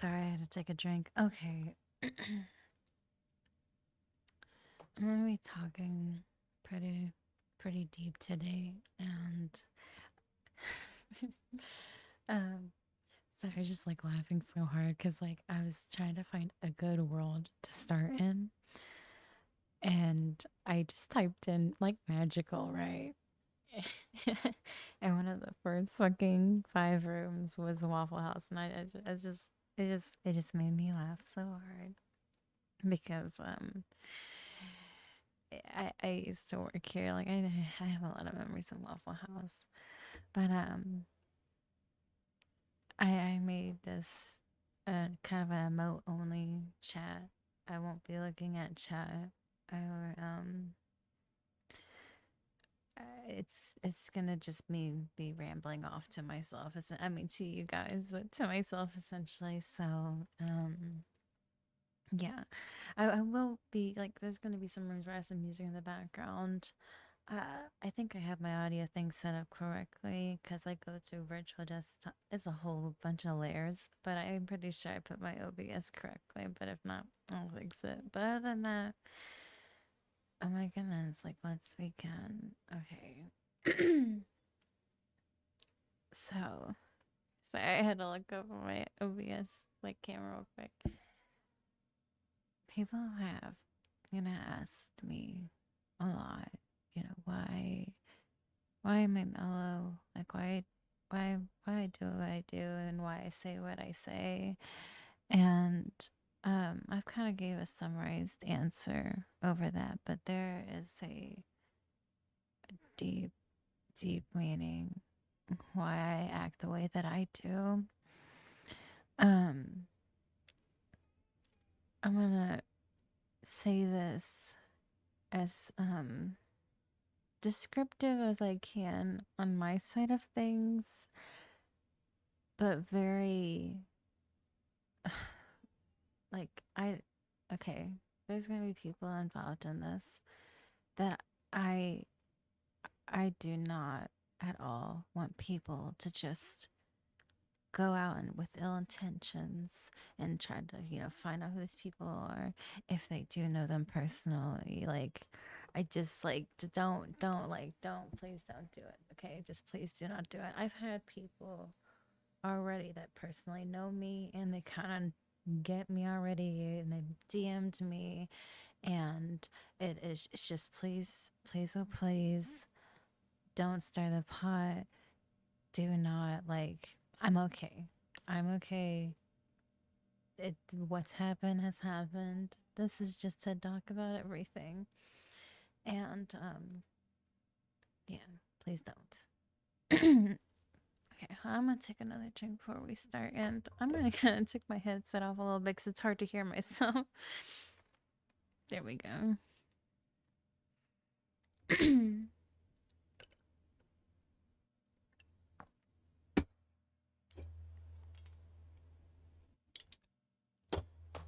Sorry, I had to take a drink. Okay. I'm gonna be talking pretty deep today, and um sorry, I was just like laughing so hard because like I was trying to find a good world to start in, and I just typed in like magical, right? And one of the first fucking 5 rooms was Waffle House, and it just made me laugh so hard because I used to work here. Like I have a lot of memories in Waffle House, but I made this kind of a emote only chat. I won't be looking at chat. I it's gonna just me be rambling off to myself. I mean to you guys, but to myself essentially. So yeah, I will be like. There's gonna be some rooms where I have some music in the background. I think I have my audio thing set up correctly because I go through virtual desktop. It's a whole bunch of layers, but I'm pretty sure I put my OBS correctly. But if not, I'll fix it. But other than that, oh my goodness, like let's begin. Okay. So, sorry, I had to look over my OBS like camera real quick. People have, asked me a lot, why am I mellow? Like why I do what I do and why I say what I say. And I've kind of gave a summarized answer over that, but there is a deep, deep meaning why I act the way that I do. Um, I'm gonna say this as descriptive as I can on my side of things, but very like okay, there's gonna be people involved in this that I I do not at all want people to just go out and with ill intentions and try to, find out who these people are if they do know them personally. Like I just like don't please don't do it. Okay? Just please do not do it. I've had people already that personally know me and they kind of get me already and they DM'd me and it's just please oh please don't stir the pot. Do not like I'm okay. I'm okay. What's happened has happened. This is just to talk about everything. And yeah, please don't. Okay, I'm gonna take another drink before we start, and I'm gonna kind of take my headset off a little bit because it's hard to hear myself. There we go.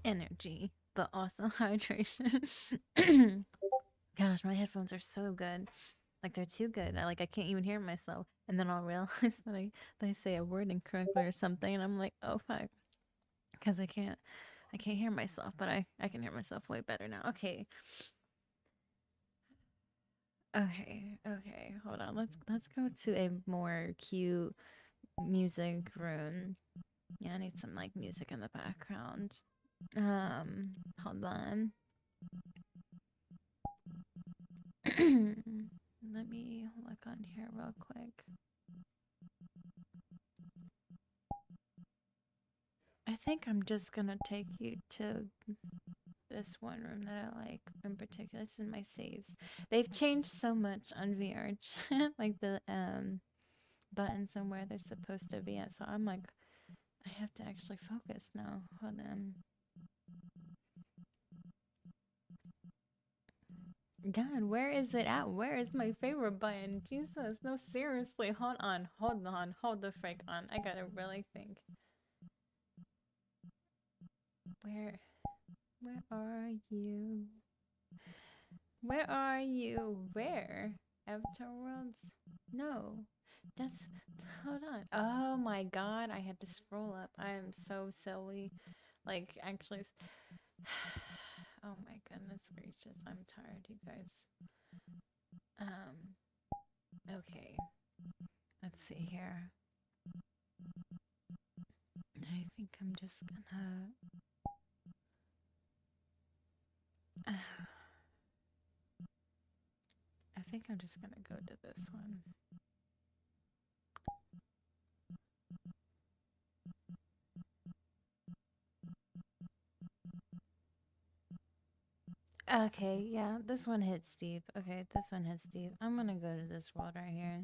Energy, but also hydration. Gosh, my headphones are so good. Like they're too good. I can't even hear myself. And then I'll realize that I say a word incorrectly or something, and I'm like, oh fuck, because I can't hear myself, but I can hear myself way better now. Okay, okay. Hold on. Let's go to a more cute music room. Yeah, I need some like music in the background. Hold on. Let me look on here real quick. I think I'm just gonna take you to this one room that I like in particular. It's in my saves. They've changed so much on VR chat, like the buttons and where they're supposed to be at. So I'm like, I have to actually focus now. Hold on. God, where is it at? Where is my favorite button? Jesus, no, seriously. Hold the frick on. I gotta really think. Where, where are you? Where are you? Where? Avatar Worlds? No. That's hold on. Oh my god, I had to scroll up. I am so silly. Like actually oh my goodness gracious. I'm tired, you guys. Um okay. Let's see here. I think I'm just gonna I think I'm just gonna go to this one. Okay, yeah, this one hits deep. Okay, this one hits deep. I'm gonna go to this world right here.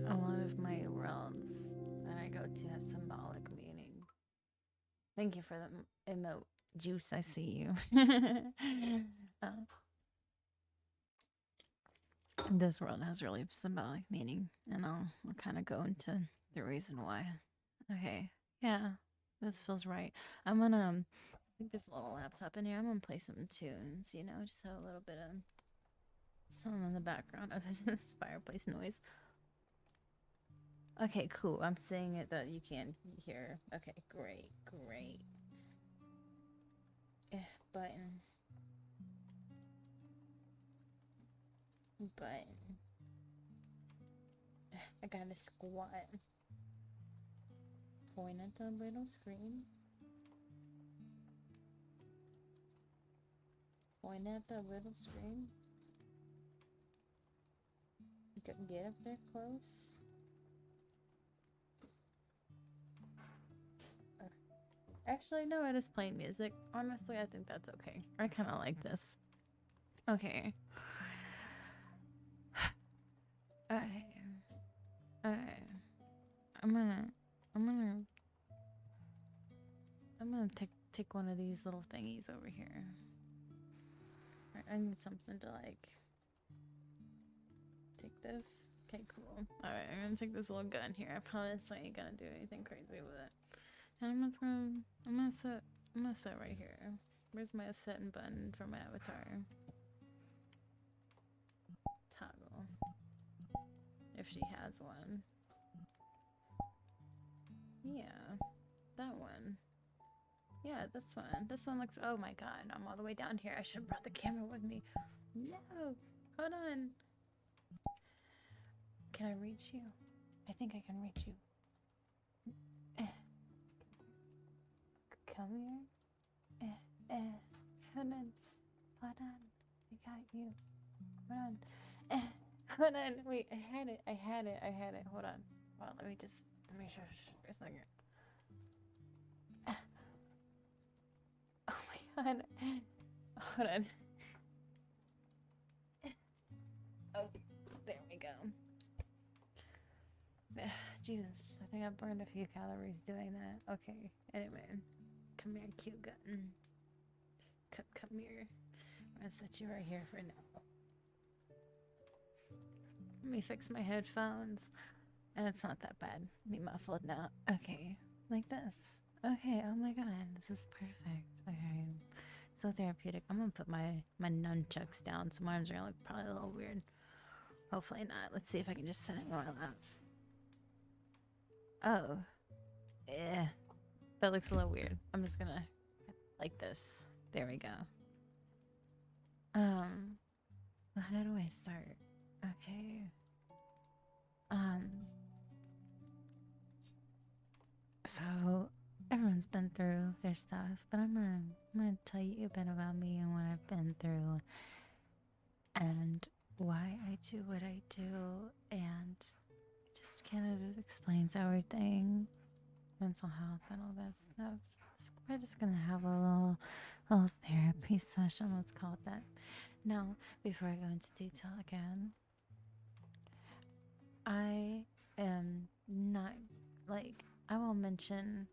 A lot of my worlds that I go to have symbolic meaning. Thank you for the emote. Juice, I see you. uh, this world has really symbolic meaning, and I'll kind of go into the reason why. Okay, yeah, this feels right. I'm gonna, I think there's a little laptop in here. I'm gonna play some tunes, you know, just have a little bit of sound in the background other than this fireplace noise. Okay, cool. I'm saying it that you can hear. Okay, great, great. Button, button. I gotta squat. Point at the little screen. Point at the little screen. Get up there close. Actually, no, it is playing music. Honestly, I think that's okay. I kind of like this. Okay. Okay. Okay. I'm gonna, I'm gonna, I'm gonna take one of these little thingies over here. I need something to like take this. Okay, cool. All right, I'm gonna take this little gun here. I promise I ain't gonna do anything crazy with it. And I'm gonna sit right here. Where's my setting button for my avatar? Toggle. If she has one. Yeah, that one. Yeah, this one. This one looks. Oh my god, I'm all the way down here. I should have brought the camera with me. No, hold on. Can I reach you? I think I can reach you. Come here. Hold on. Hold on. I got you. Hold on. Hold on. Wait, I had it. I had it. I had it. Hold on. Well, let me shush for a second. Oh my god. Hold on. Oh, there we go. Jesus, I think I burned a few calories doing that. Okay, anyway. Come here, cute gun. Come here. I'm gonna set you right here for now. Let me fix my headphones. And it's not that bad. Me muffled now. Okay, like this. Okay, oh my god, this is perfect. Okay, so therapeutic. I'm gonna put my nunchucks down, so my arms are gonna look probably a little weird. Hopefully not. Let's see if I can just set it on my lap. Oh, yeah, that looks a little weird. I'm just gonna like this. There we go. So how do I start? Okay. Um, so everyone's been through their stuff, but I'm gonna tell you a bit about me and what I've been through and why I do what I do, and it just kind of explains everything, mental health and all that stuff. We're just gonna have a little therapy session, let's call it that. Now, before I go into detail again, I am not like I will mention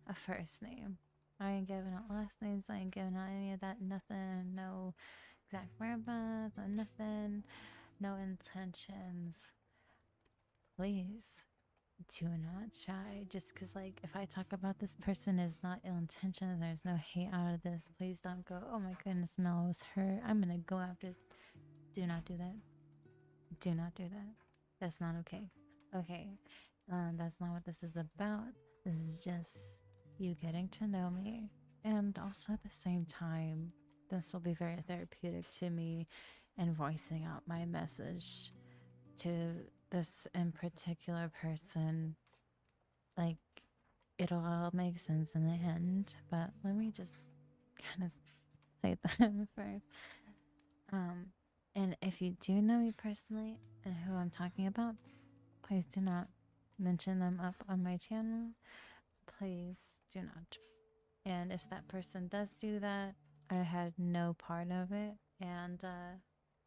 a first name. I ain't giving out last names. I ain't giving out any of that. Nothing. No exact whereabouts. No nothing. No intentions. Please do not shy. Just because, like, if I talk about this person is not ill intention, there's no hate out of this. Please don't go, oh my goodness, Mel was hurt. I'm going to go after Do not do that. Do not do that. That's not okay. Okay. That's not what this is about. This is just you getting to know me. And also at the same time, this will be very therapeutic to me and voicing out my message to this in particular person. Like, it'll all make sense in the end. But let me just kind of say that first. Um, and if you do know me personally and who I'm talking about, please do not mention them up on my channel. Please do not. And if that person does do that, I had no part of it. And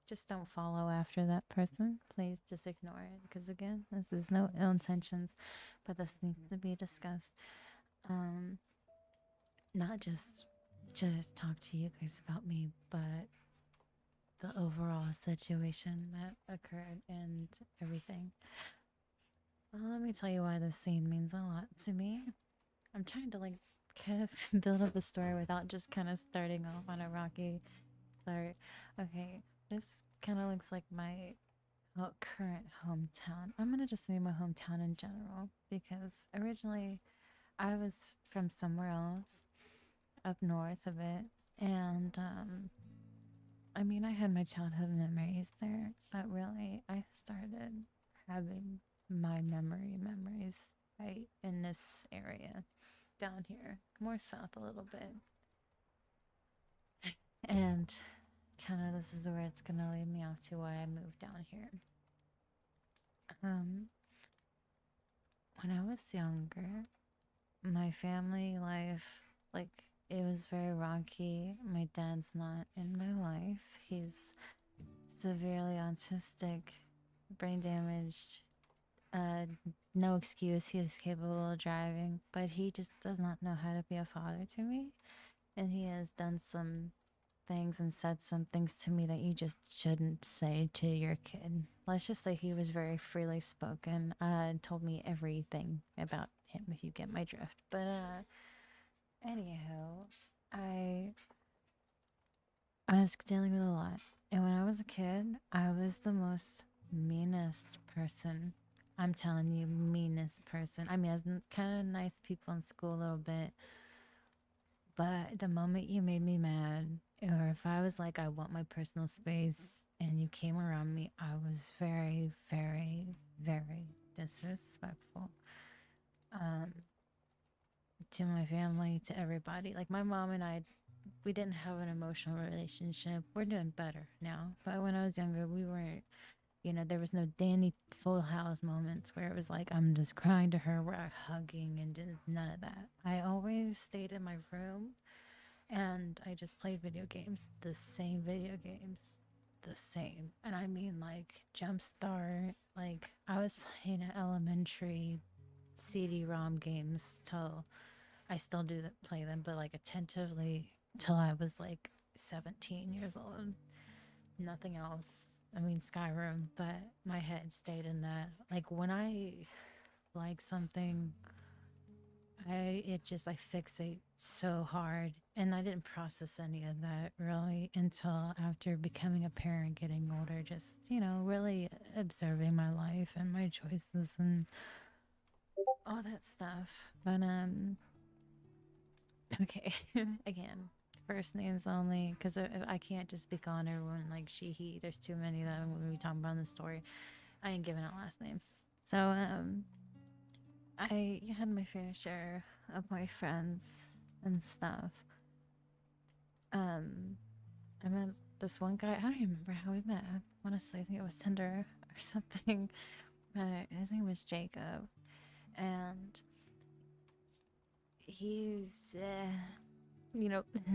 just don't follow after that person. Please just ignore it. Because again, this is no ill intentions, but this needs to be discussed. Um, Not just to talk to you guys about me, but the overall situation that occurred and everything. Well, let me tell you why this scene means a lot to me. I'm trying to like kind of build up a story without just kind of starting off on a rocky start. Okay, this kind of looks like my current hometown. I'm gonna just say my hometown in general because originally I was from somewhere else up north of it, and I mean, I had my childhood memories there, but really, I started having my memories right in this area down here, more south a little bit. And kind of this is where it's going to lead me off to why I moved down here. Um, when I was younger, my family life, like, it was very rocky. My dad's not in my life. He's severely autistic, brain damaged, uh, no excuse. He is capable of driving, but he just does not know how to be a father to me. And he has done some things and said some things to me that you just shouldn't say to your kid. Let's just say he was very freely spoken, told me everything about him, if you get my drift. But, anyhow, I I was dealing with a lot. And when I was a kid, I was the most meanest person. I'm telling you, meanest person. I mean, I was kind of nice people in school a little bit, but the moment you made me mad, or if I was like, I want my personal space, and you came around me, I was very, very, very disrespectful. Um, to my family, to everybody. Like my mom and I, we didn't have an emotional relationship. We're doing better now. But when I was younger, we weren't, there was no Danny Full House moments where it was like, I'm just crying to her, we're hugging, and did none of that. I always stayed in my room and I just played video games, the same video games, the same. And I mean, like, Jumpstart, like, I was playing elementary CD-ROM games till I still do that, play them, but like attentively till I was like 17 years old. Nothing else. I mean, Skyrim, but my head stayed in that. Like when I like something, I fixate so hard, and I didn't process any of that really until after becoming a parent, getting older, just really observing my life and my choices and all that stuff. But okay, again, first names only, because I can't just be calling everyone like she, he. There's too many that I'm going to be talking about in the story. I ain't giving out last names. So, I had my fair share of boyfriends and stuff. I met this one guy. I don't even remember how we met. Honestly, I think it was Tinder or something. His name was Jacob, and he's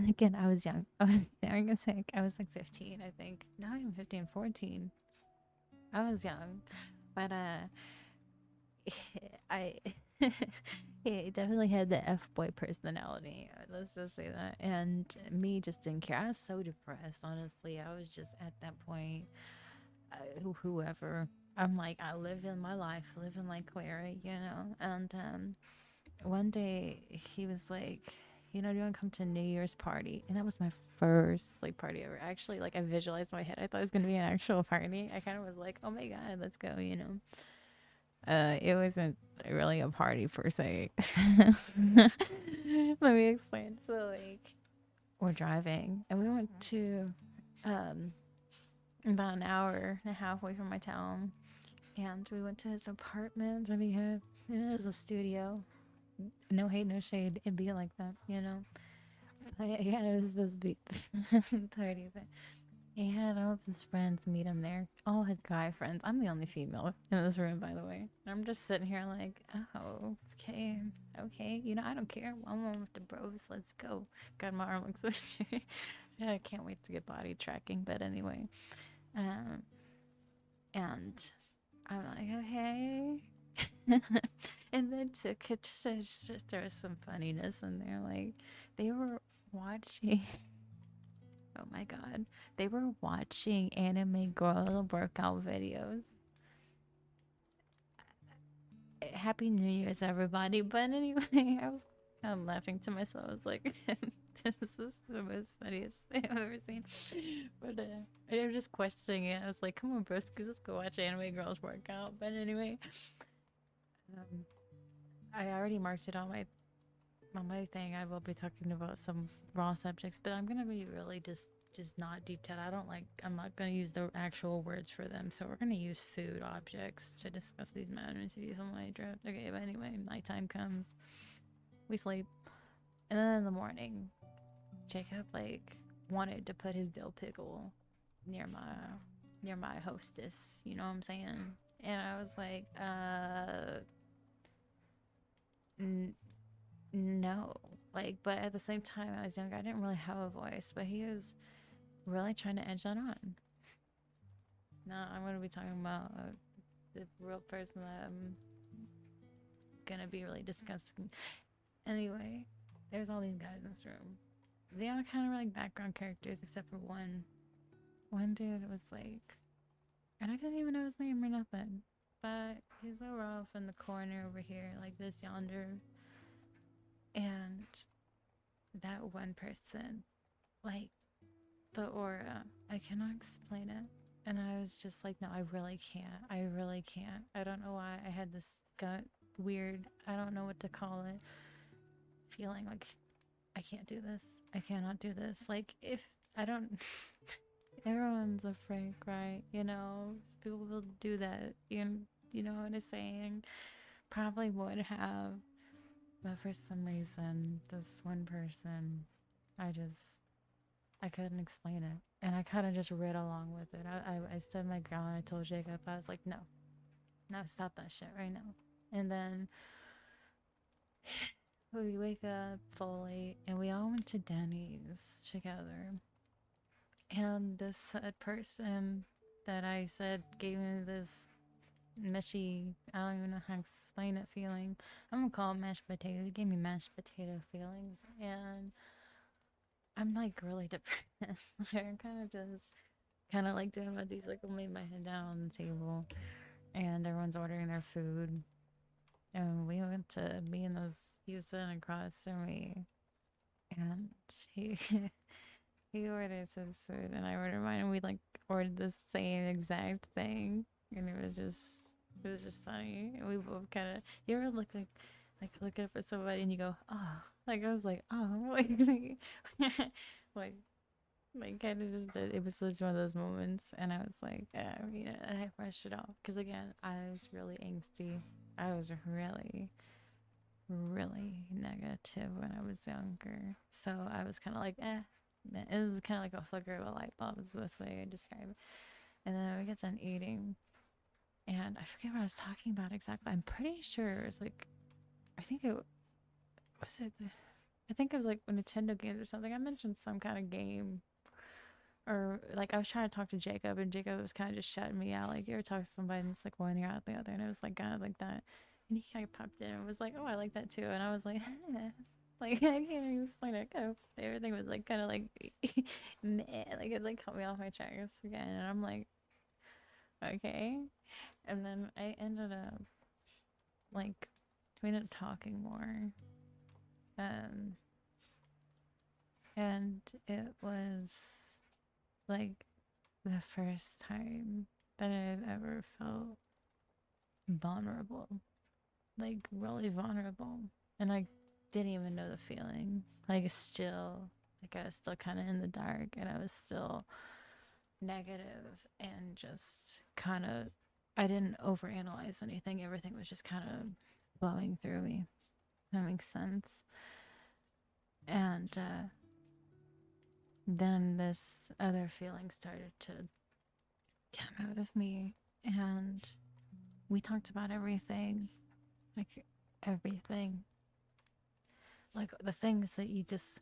again, I was young. I was young as heck. I was like 15, I think. Not even 15, 14. I was young. But I he definitely had the F boy personality. Let's just say that. And me just didn't care. I was so depressed, honestly. I was just at that point, whoever. I'm like, I live in my life, living like Clara, And one day he was like, do you want to come to New Year's party? And that was my first like party ever. Actually, like I visualized in my head. I thought it was gonna be an actual party. I kind of was like, oh my god, let's go. It wasn't really a party per se. Let me explain. So like, we're driving, and we went to um about an hour and a half away from my town, and we went to his apartment, and it was a studio. No hate, no shade. It'd be like that. But yeah, it was supposed to be 30, but he had all of his friends meet him there. All his guy friends. I'm the only female in this room, by the way. I'm just sitting here like, oh, okay, okay. I don't care. I'm one with the bros. Let's go. God, my arm looks so straight. I can't wait to get body tracking. But anyway, um, and I'm like, okay. And then to just throw some funniness in there, like they were watching. Oh my god, they were watching anime girl workout videos. Happy New Year's, everybody! But anyway, I was kind of laughing to myself. I was like, "This is the most funniest thing I've ever seen." But I was just questioning it. I was like, "Come on, bros, let's go watch anime girls workout." But anyway, um, I already marked it on my thing. I will be talking about some raw subjects, but I'm gonna be really just not detailed. I'm not gonna use the actual words for them. So we're gonna use food objects to discuss these matters. If you on my draft, okay. But anyway, nighttime comes, we sleep, and then in the morning, Jacob like wanted to put his dill pickle near my hostess. You know what I'm saying? And I was like, n- no. Like, but at the same time, I was younger. I didn't really have a voice, but he was really trying to edge that on. Now I'm gonna be talking about the real person that I'm gonna be really discussing. Anyway, there's all these guys in this room. They all kind of like background characters, except for one. One dude was like, and I didn't even know his name or nothing. But he's over off in the corner over here, like this yonder. And that one person, like the aura, I cannot explain it. And I was just like, no, I really can't. I really can't. I don't know why I had this gut weird, I don't know what to call it, feeling like I can't do this. I cannot do this. Like, if I don't, everyone's a freak, right? People will do that. You know what I'm saying? Probably would have. But for some reason, this one person, I couldn't explain it. And I kind of just read along with it. I stood my ground. I told Jacob, I was like, no, no, stop that shit right now. And then we wake up fully and we all went to Denny's together. And this said person that I said gave me this mushy, I don't even know how to explain it feeling. I'm gonna call it mashed potato. It gave me mashed potato feelings. And I'm like really depressed. I'm kind of like doing what these like laid my head down on the table and everyone's ordering their food. And we went to me and this he was sitting across from me and he he orders his food and I ordered mine and we like ordered the same exact thing and it was just funny. And we both kinda you ever like look up at somebody and you go, oh, like I was like, oh, like like kind of just it was just one of those moments and I was like and I brushed it off because again I was really angsty. I was really negative when I was younger, so I was kind of like it was kind of like a flicker of a light bulb is the best way I describe it. And then we get done eating and I forget what I was talking about exactly. I'm pretty sure it was like I think it was it I think it was like Nintendo games or something. I mentioned some kind of game or like I was trying to talk to Jacob and Jacob was kind of just shutting me out. Like you ever talk to somebody and it's like one ear out the other, and it was like kind of like that. And he kind of popped in and was like, "Oh, I like that too." And I was like, like I can't even explain it. Kind of, everything was like kind of like, meh, like it like cut me off my tracks again. And I'm like, okay. And then I ended up like we ended up talking more. Um, And it was like the first time that I've ever felt vulnerable, like really vulnerable. And I didn't even know the feeling. Like, still, like, I was still kind of in the dark and I was still negative and just kind of, I didn't overanalyze anything. Everything was just kind of flowing through me. That makes sense. And then this other feeling started to come out of me. And we talked about everything, like everything, like the things that you just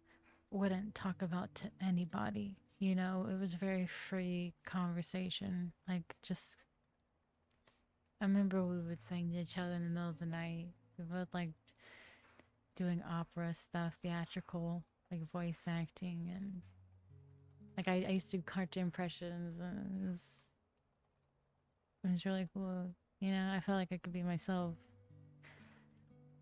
wouldn't talk about to anybody. You know, it was a very free conversation. Like, just, I remember we would sing to each other in the middle of the night. We would like doing opera stuff, theatrical, like voice acting. And like, I used to do cartoon impressions, and it was really cool. You know, I felt like I could be myself.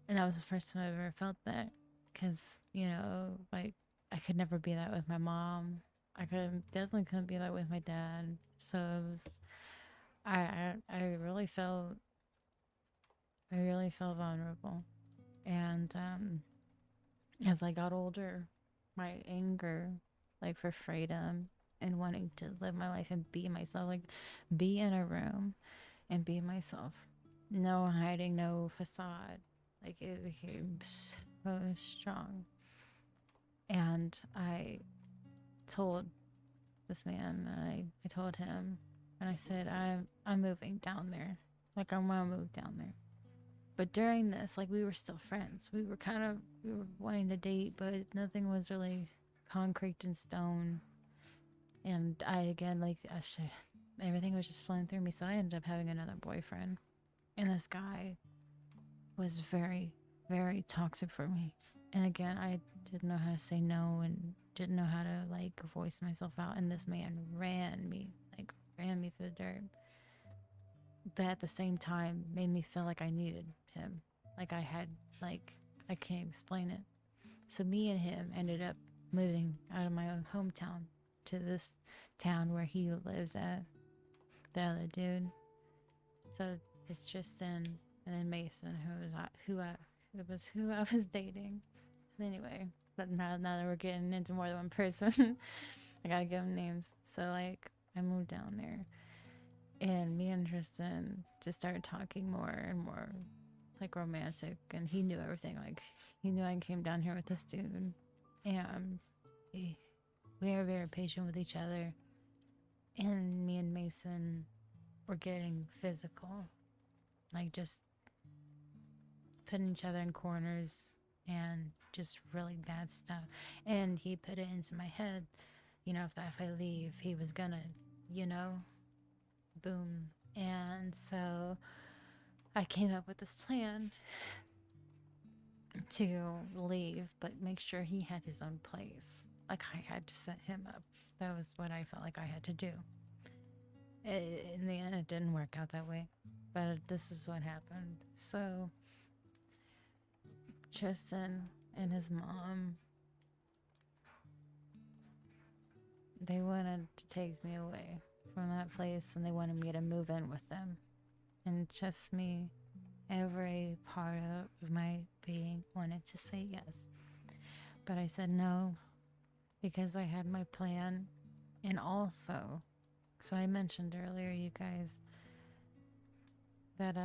And that was the first time I ever felt that. Because, you know, like, I could never be that with my mom. I could definitely couldn't be that with my dad. So it was, I really felt vulnerable. And as I got older, my anger, like, for freedom and wanting to live my life and be myself, like, be in a room and be myself. No hiding, no facade. Like, it became so strong. And I told this man, I told him, and I said, I'm moving down there. Like, I want to move down there. But during this, like, we were still friends. We were wanting to date, but nothing was really concrete in stone. And I, again, like, everything was just flowing through me. So I ended up having another boyfriend. And this guy was very, very toxic for me. And again, I didn't know how to say no and didn't know how to, like, voice myself out. And this man ran me through the dirt. But at the same time, made me feel like I needed him. Like, I had, like, I can't explain it. So me and him ended up moving out of my own hometown to this town where he lives at, the other dude. So it's Tristan and then Mason, who I was dating. Anyway, but now that we're getting into more than one person, I gotta give them names. So, like, I moved down there, and me and Tristan just started talking more and more, like, romantic, and he knew everything. Like, he knew I came down here with this dude, and we are very patient with each other. And me and Mason were getting physical, like, just putting each other in corners and just really bad stuff. And he put it into my head, you know, if I leave, he was gonna, you know, boom. And so I came up with this plan to leave, but make sure he had his own place. Like, I had to set him up. That was what I felt like I had to do. In the end, it didn't work out that way, but this is what happened. So Tristan and his mom, they wanted to take me away from that place, and they wanted me to move in with them. And just me, every part of my being wanted to say yes. But I said no because I had my plan. And also, so I mentioned earlier, you guys, that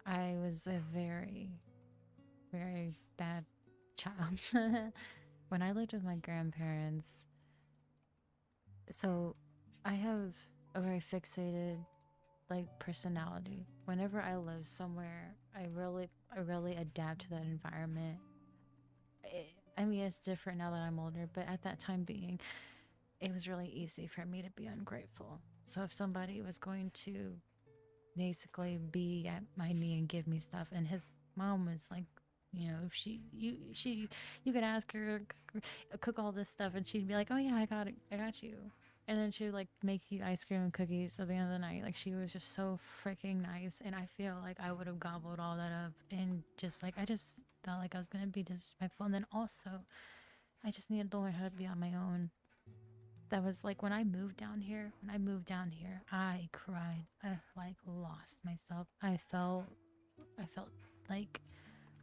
I was a very, very bad child. When I lived with my grandparents, so I have a very fixated, like, personality. Whenever I live somewhere, I really adapt to that environment. I mean, it's different now that I'm older, but at that time being, it was really easy for me to be ungrateful. So if somebody was going to basically be at my knee and give me stuff, and his mom was like, you know, if you could ask her, cook all this stuff, and she'd be like, oh yeah, I got you. And then she would, like, make you ice cream and cookies at the end of the night. Like, she was just so freaking nice, and I feel like I would have gobbled all that up, and just, like, I just felt like I was gonna be disrespectful. And then also, I just needed to learn how to be on my own. That was like when I moved down here. When I moved down here, I cried. I like lost myself. I felt like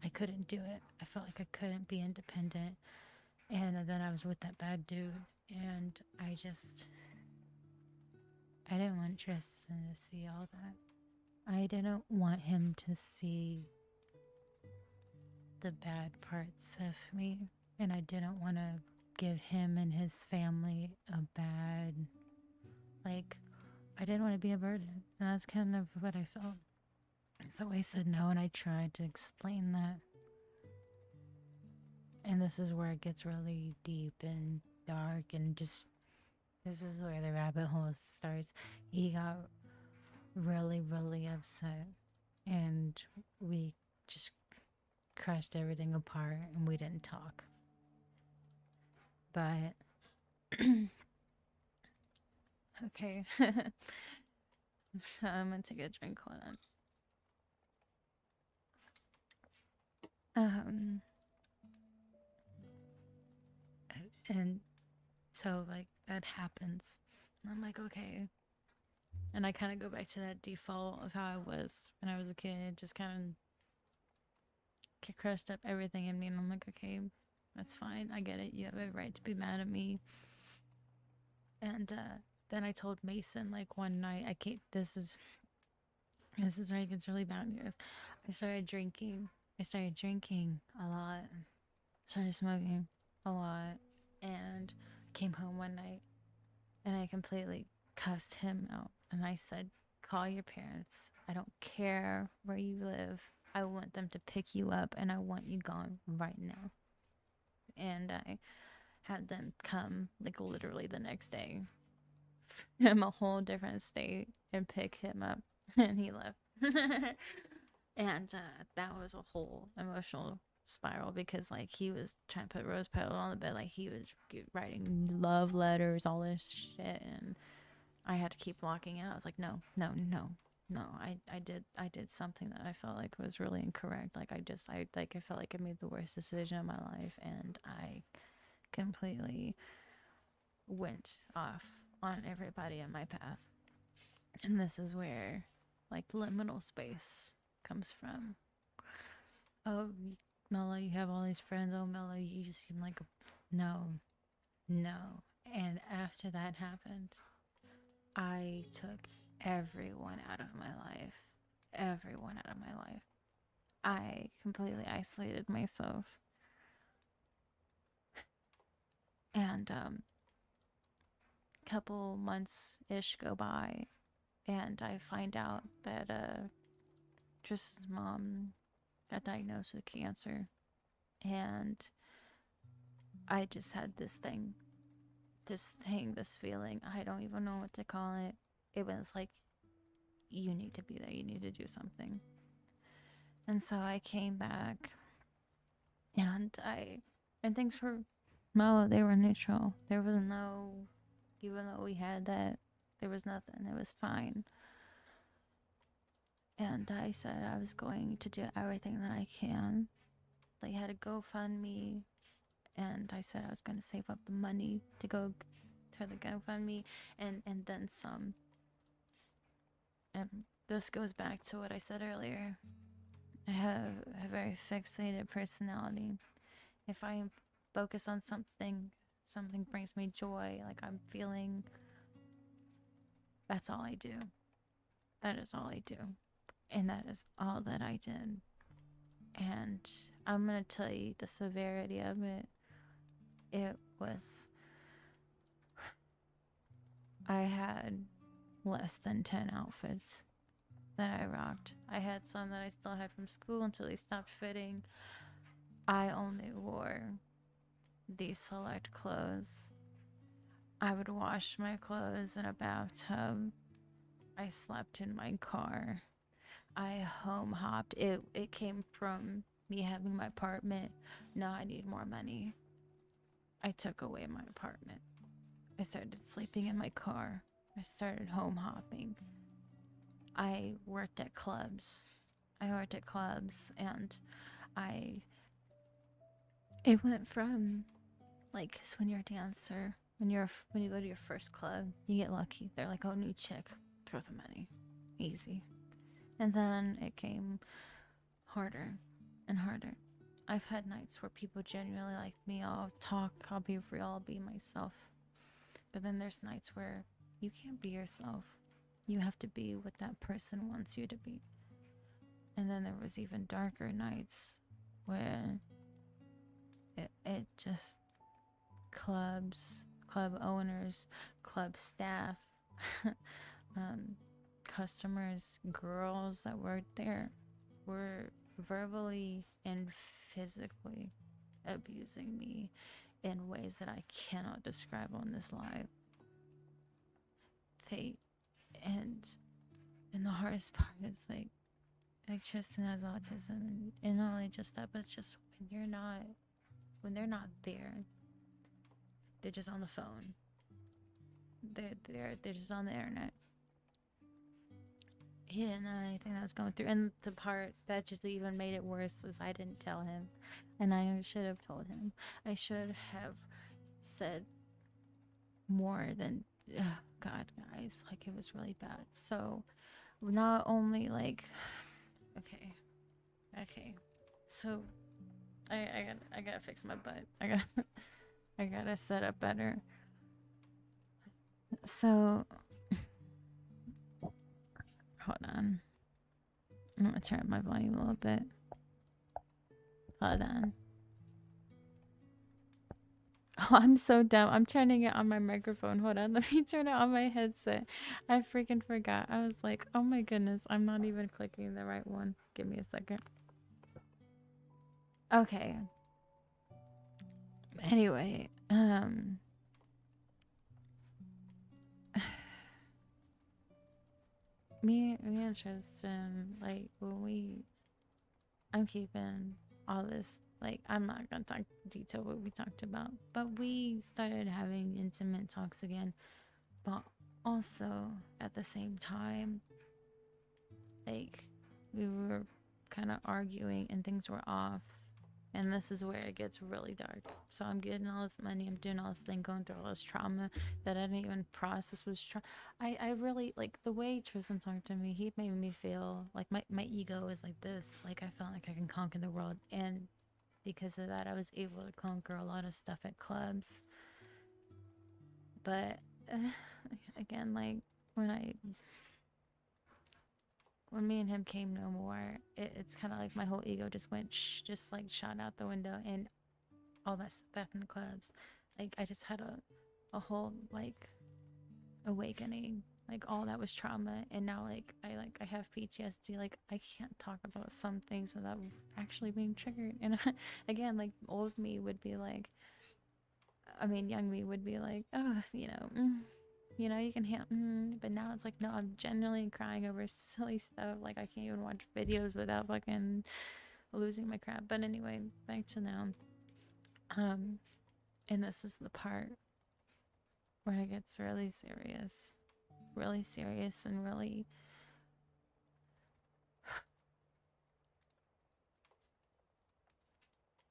I couldn't do it. I felt like I couldn't be independent. And then I was with that bad dude, and I didn't want Tristan to see all that. I didn't want him to see the bad parts of me, and I didn't want to give him and his family a bad, like, I didn't want to be a burden. And that's kind of what I felt. So I said no, and I tried to explain that. And this is where it gets really deep and dark, and just this is where the rabbit hole starts. He got really, really upset, and we just crushed everything apart, and we didn't talk. But okay, I'm gonna take a drink. Hold on. And so like that happens. I'm like, okay. And I kind of go back to that default of how I was when I was a kid, just kind of crushed up everything in me. And I'm like, okay, that's fine. I get it. You have a right to be mad at me. And then I told Mason, like, one night, I can't, this is where it gets really bad. Because I started drinking. I started drinking a lot. Started smoking a lot. And came home one night and I completely cussed him out. And I said, call your parents. I don't care where you live. I want them to pick you up and I want you gone right now. And I had them come, like, literally the next day from a whole different state and pick him up. And he left. And that was a whole emotional spiral because, like, he was trying to put rose petals on the bed, like he was writing love letters, all this shit, and I had to keep blocking it. I was like, no, no, no, no. I did something that I felt like was really incorrect. Like I felt like I made the worst decision of my life, and I completely went off on everybody in my path. And this is where, like, liminal space comes from. Oh, Mellow, you have all these friends. Oh, Mellow, you just seem like no, no. And after that happened, I took everyone out of my life. Everyone out of my life. I completely isolated myself. And couple months ish go by, and I find out that Tristan's mom got diagnosed with cancer. And I just had this feeling. I don't even know what to call it. It was like, you need to be there. You need to do something. And so I came back, and things were, well, they were neutral. There was no, even though we had that, there was nothing. It was fine. And I said I was going to do everything that I can. They had a GoFundMe, and I said I was going to save up the money to go to the GoFundMe, and then some. And this goes back to what I said earlier. I have a very fixated personality. If I focus on something, something brings me joy, like I'm feeling, that's all I do. That is all I do. And that is all that I did. And I'm going to tell you the severity of it. It was, I had less than 10 outfits that I rocked. I had some that I still had from school until they stopped fitting. I only wore these select clothes. I would wash my clothes in a bathtub. I slept in my car. I home hopped. It came from me having my apartment. Now I need more money. I took away my apartment. I started sleeping in my car. I started home hopping. I worked at clubs. And it went from Like, 'cause when you're a dancer, when you go to your first club, you get lucky. They're like, oh, new chick, throw the money, easy. And then it came harder and harder. I've had nights where people genuinely like me. I'll talk, I'll be real, I'll be myself. But then there's nights where you can't be yourself. You have to be what that person wants you to be. And then there was even darker nights where it just club owners, club staff, um, customers, girls that worked there were verbally and physically abusing me in ways that I cannot describe on this live. They and and the hardest part is like Tristan has autism, and not only just that, but it's just when they're not there, they're just on the phone. They're just on the internet. He didn't know anything that was going through, and the part that just even made it worse is I didn't tell him, and I should have told him. I should have said more than, oh God, guys, like it was really bad. So not only like, okay, so I gotta fix my butt. I gotta set up better. So hold on. I'm gonna turn up my volume a little bit. Hold on. Oh, I'm so dumb. I'm turning it on my microphone. Hold on. Let me turn it on my headset. I freaking forgot. I was like, oh my goodness. I'm not even clicking the right one. Give me a second. Okay. Anyway, me and Tristan, like I'm keeping all this, like I'm not gonna talk detail what we talked about, but we started having intimate talks again. But also at the same time, like we were kind of arguing and things were off. And this is where it gets really dark. So I'm getting all this money, I'm doing all this thing, going through all this trauma that I didn't even process was I really like the way Tristan talked to me. He made me feel like my ego is like this. Like I felt like I can conquer the world, and because of that, I was able to conquer a lot of stuff at clubs. But again, like when I when me and him came no more, it's kind of like my whole ego just went just like shot out the window, and all that stuff in the clubs. Like I just had a whole like awakening. Like all that was trauma, and now I have PTSD. Like I can't talk about some things without actually being triggered. And again, like old me would be like, I mean, young me would be like, oh, you can handle. But now it's like, no, I'm genuinely crying over silly stuff. Like I can't even watch videos without fucking losing my crap. But anyway, back to now. Um, and this is the part where it gets really serious, and really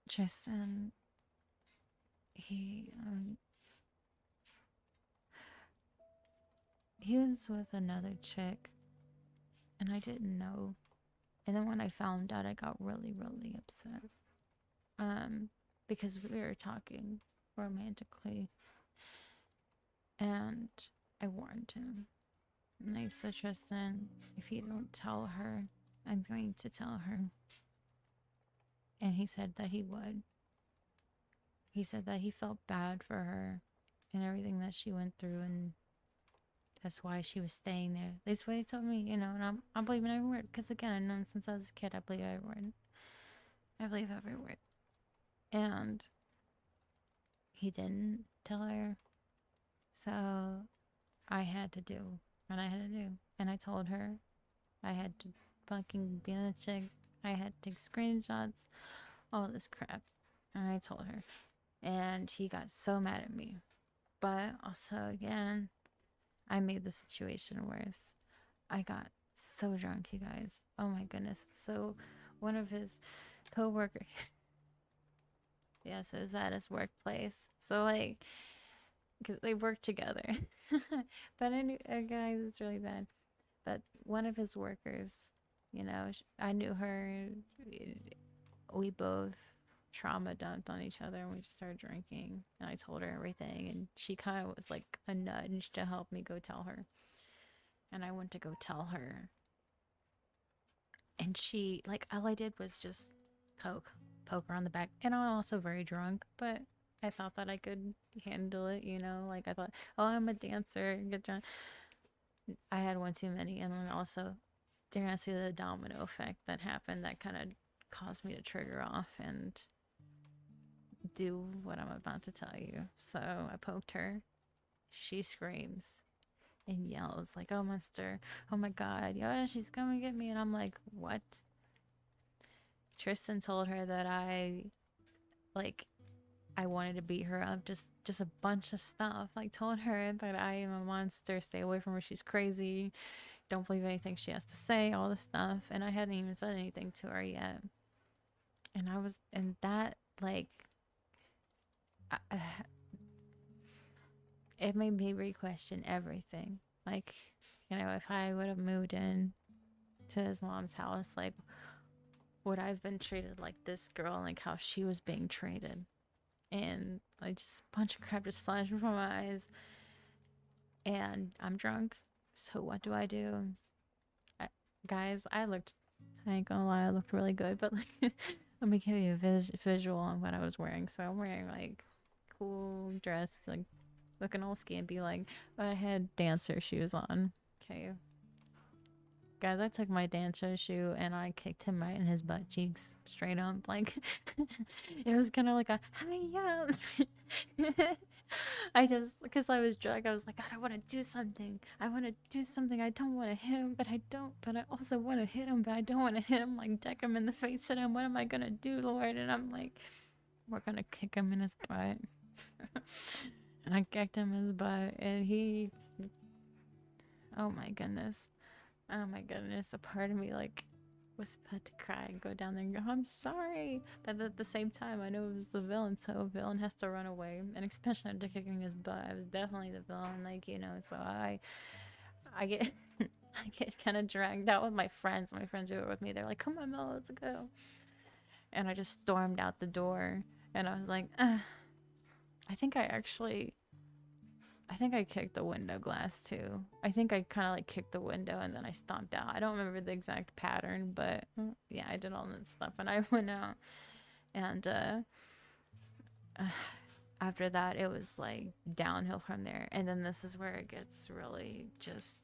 Tristan. He he was with another chick, and I didn't know. And then when I found out, I got really upset. Um, because we were talking romantically, and I warned him. And I said, Tristan, if you don't tell her, I'm going to tell her. And he said that he would. He said that he felt bad for her and everything that she went through, and that's why she was staying there. That's what he told me, and I'm believing every word. Because again, I've known since I was a kid, I believe every word. I believe every word. And he didn't tell her. So I had to do what I had to do. And I told her I had to fucking be a chick. I had to take screenshots, all this crap. And I told her. And he got so mad at me. But also, again, I made the situation worse. I got so drunk, you guys. Oh my goodness. So one of his co-workers, Yes, it was at his workplace. So like, because they worked together. But I knew a guy that's really bad. But one of his workers, I knew her. We both trauma dumped on each other and we just started drinking. And I told her everything. And she kind of was like a nudge to help me go tell her. And I went to go tell her. And she, like, all I did was just poke her on the back. And I'm also very drunk, but I thought that I could handle it, Like, I thought, oh, I'm a dancer. Get drunk. I had one too many. And then also, you're going to see the domino effect that happened that kind of caused me to trigger off and do what I'm about to tell you. So I poked her. She screams and yells, like, oh, monster. Oh my God. Yeah, she's coming to get me. And I'm like, what? Tristan told her that like, I wanted to beat her up, just a bunch of stuff. Like, told her that I am a monster, stay away from her, she's crazy, don't believe anything she has to say, all this stuff. And I hadn't even said anything to her yet. And that, like, I, it made me re-question everything. Like, if I would have moved in to his mom's house, like, would I have been treated like this girl, like how she was being treated? And like, just a bunch of crap just flashed before my eyes. And I'm drunk. So what do? Guys, I ain't gonna lie, I looked really good, but like, let me give you a visual on what I was wearing. So I'm wearing like cool dress, like looking all skimpy, like, but I had dancer shoes on. Okay. Guys, I took my dancer shoe and I kicked him right in his butt cheeks, straight up. Like, it was kind of like a, hi, I just, because I was drunk, I was like, God, I want to do something. I want to do something. I don't want to hit him, but I don't. But I also want to hit him, but I don't want to hit him, like, deck him in the face, hit him. What am I going to do, Lord? And I'm like, we're going to kick him in his butt. And I kicked him in his butt, and oh my goodness. Oh my goodness. A part of me, like, was about to cry and go down there and go, I'm sorry. But at the same time, I know it was the villain, so a villain has to run away. And especially after kicking his butt, I was definitely the villain, like, so I get I get kind of dragged out with my friends. My friends who were with me, they're like, come on, Mel, let's go. And I just stormed out the door, and I was like, I think I kicked the window glass too. I think I kind of like kicked the window and then I stomped out. I don't remember the exact pattern, but yeah, I did all that stuff and I went out. And after that, it was like downhill from there. And then this is where it gets really just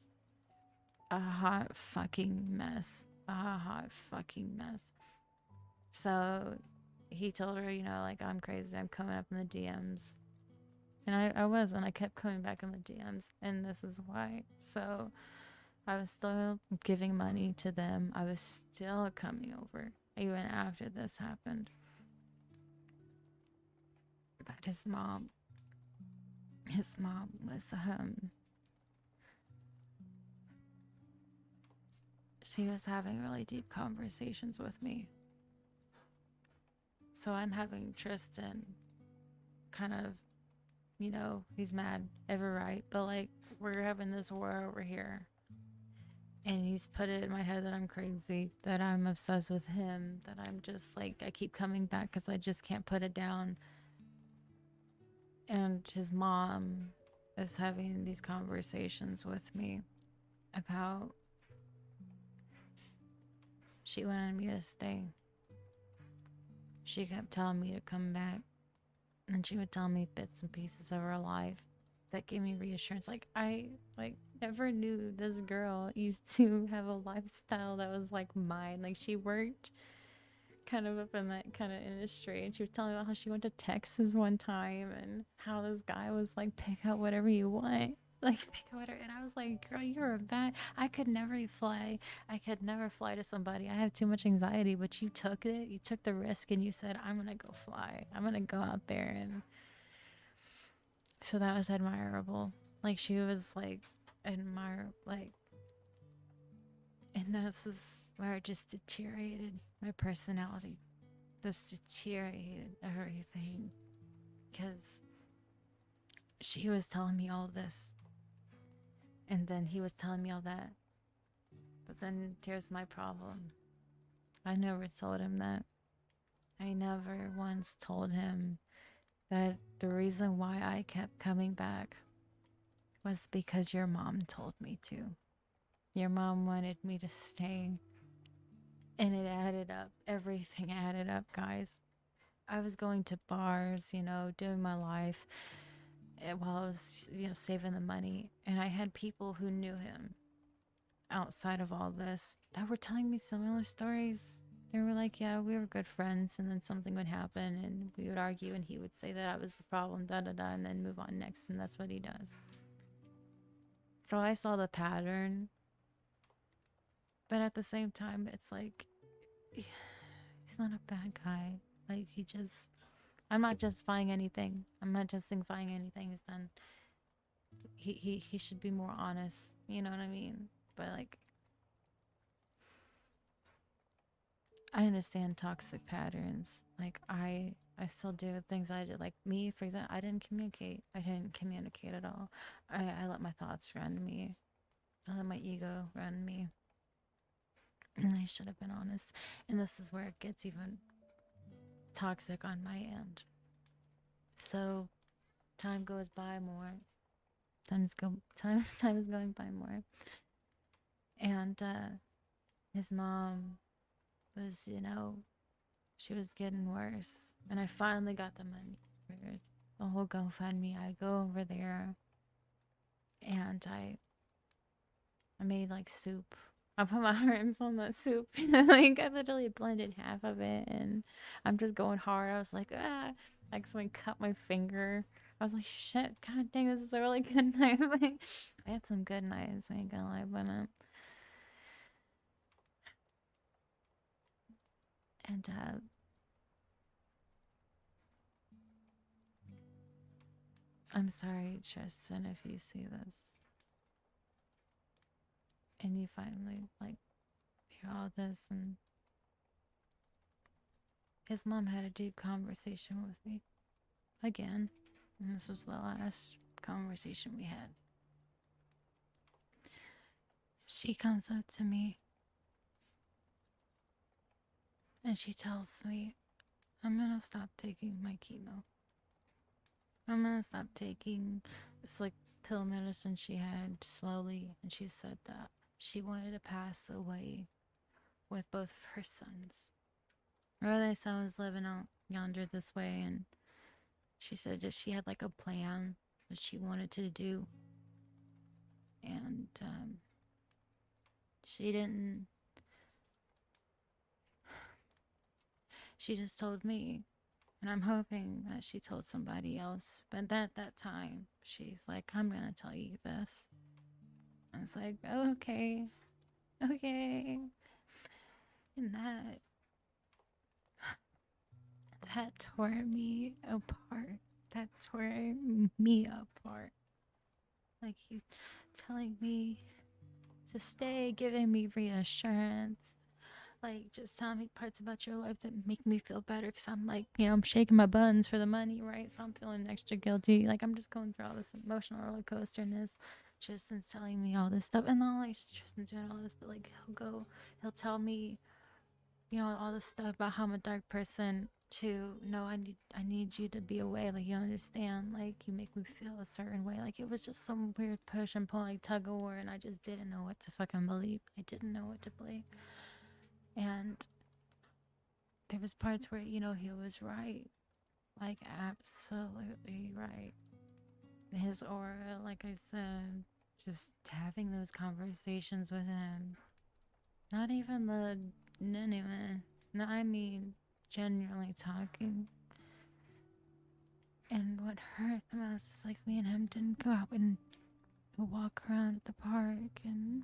a hot fucking mess. A hot fucking mess. So he told her, like, I'm crazy. I'm coming up in the DMs. And I was, and I kept coming back in the DMs. And this is why. So I was still giving money to them. I was still coming over, even after this happened. But his mom was, she was having really deep conversations with me. So I'm having Tristan kind of, he's mad, ever right, but like, we're having this war over here. And he's put it in my head that I'm crazy, that I'm obsessed with him, that I'm just like, I keep coming back because I just can't put it down. And his mom is having these conversations with me about she wanted me to stay. She kept telling me to come back. And she would tell me bits and pieces of her life that gave me reassurance. Like, I never knew this girl used to have a lifestyle that was like mine. Like, she worked kind of up in that kind of industry, and she was telling me about how she went to Texas one time and how this guy was like, pick out whatever you want, like, pick out whatever. And I was like, girl, you're a bad, I could never fly. I could never fly to somebody. I have too much anxiety. But you took it, you took the risk, and you said, I'm gonna go fly, I'm gonna go out there. And so that was admirable. Like, she was like admire, like, and this is where it just deteriorated my personality. this deteriorated everything because she was telling me all this, and then he was telling me all that. But then here's my problem. I never told him that. I never once told him that the reason why I kept coming back was because your mom told me to. Your mom wanted me to stay, and it added up. Everything added up, guys. I was going to bars, doing my life while I was, saving the money. And I had people who knew him outside of all this that were telling me similar stories. They were like, yeah, we were good friends, and then something would happen, and we would argue, and he would say that I was the problem, da da da, and then move on next, and that's what he does. So I saw the pattern, but at the same time, it's like, he's not a bad guy. Like, I'm not justifying anything. I'm not justifying anything he's done. He should be more honest. You know what I mean? But like, I understand toxic patterns. Like I still do things I did. Like me, for example, I didn't communicate. I didn't communicate at all. I let my thoughts run me. I let my ego run me. And I should have been honest. And this is where it gets even toxic on my end. So time goes by more. Time is going by more. And his mom was, she was getting worse. And I finally got the money for the whole GoFundMe. I go over there and I made like soup. I put my hands on that soup. Like I literally blended half of it and I'm just going hard. I was like, I accidentally cut my finger. I was like, shit, god dang, this is a really good knife. Like, I had some good knives, I ain't gonna lie, but and I'm sorry, Tristan, if you see this and you finally like hear all this. And his mom had a deep conversation with me again, and this was the last conversation we had. She comes up to me and she tells me, I'm gonna stop taking my chemo. I'm gonna stop taking this like pill medicine she had slowly. And she said that she wanted to pass away with both of her sons. Her other son was living out yonder this way, and she said that she had like a plan that she wanted to do. And she didn't. She just told me, and I'm hoping that she told somebody else. But at that time, she's like, I'm gonna tell you this. I was like, okay, okay. And that tore me apart. That tore me apart. Like you telling me to stay, giving me reassurance, like just telling me parts about your life that make me feel better, because I'm like, I'm shaking my buns for the money, right? So I'm feeling extra guilty. Like I'm just going through all this emotional roller coasterness. Tristan's telling me all this stuff, and not like Tristan's doing all this, but like he'll tell me, all this stuff about how I'm a dark person. To no, I need you to be away. Like you understand. Like you make me feel a certain way. Like it was just some weird push and pull, like tug of war, and I just didn't know what to fucking believe. I didn't know what to believe. And there was parts where, he was right. Like absolutely right. His aura, like I said, just having those conversations with him. Not even the anyway. No, I mean genuinely talking. And what hurt the most is like me and him didn't go out and walk around at the park and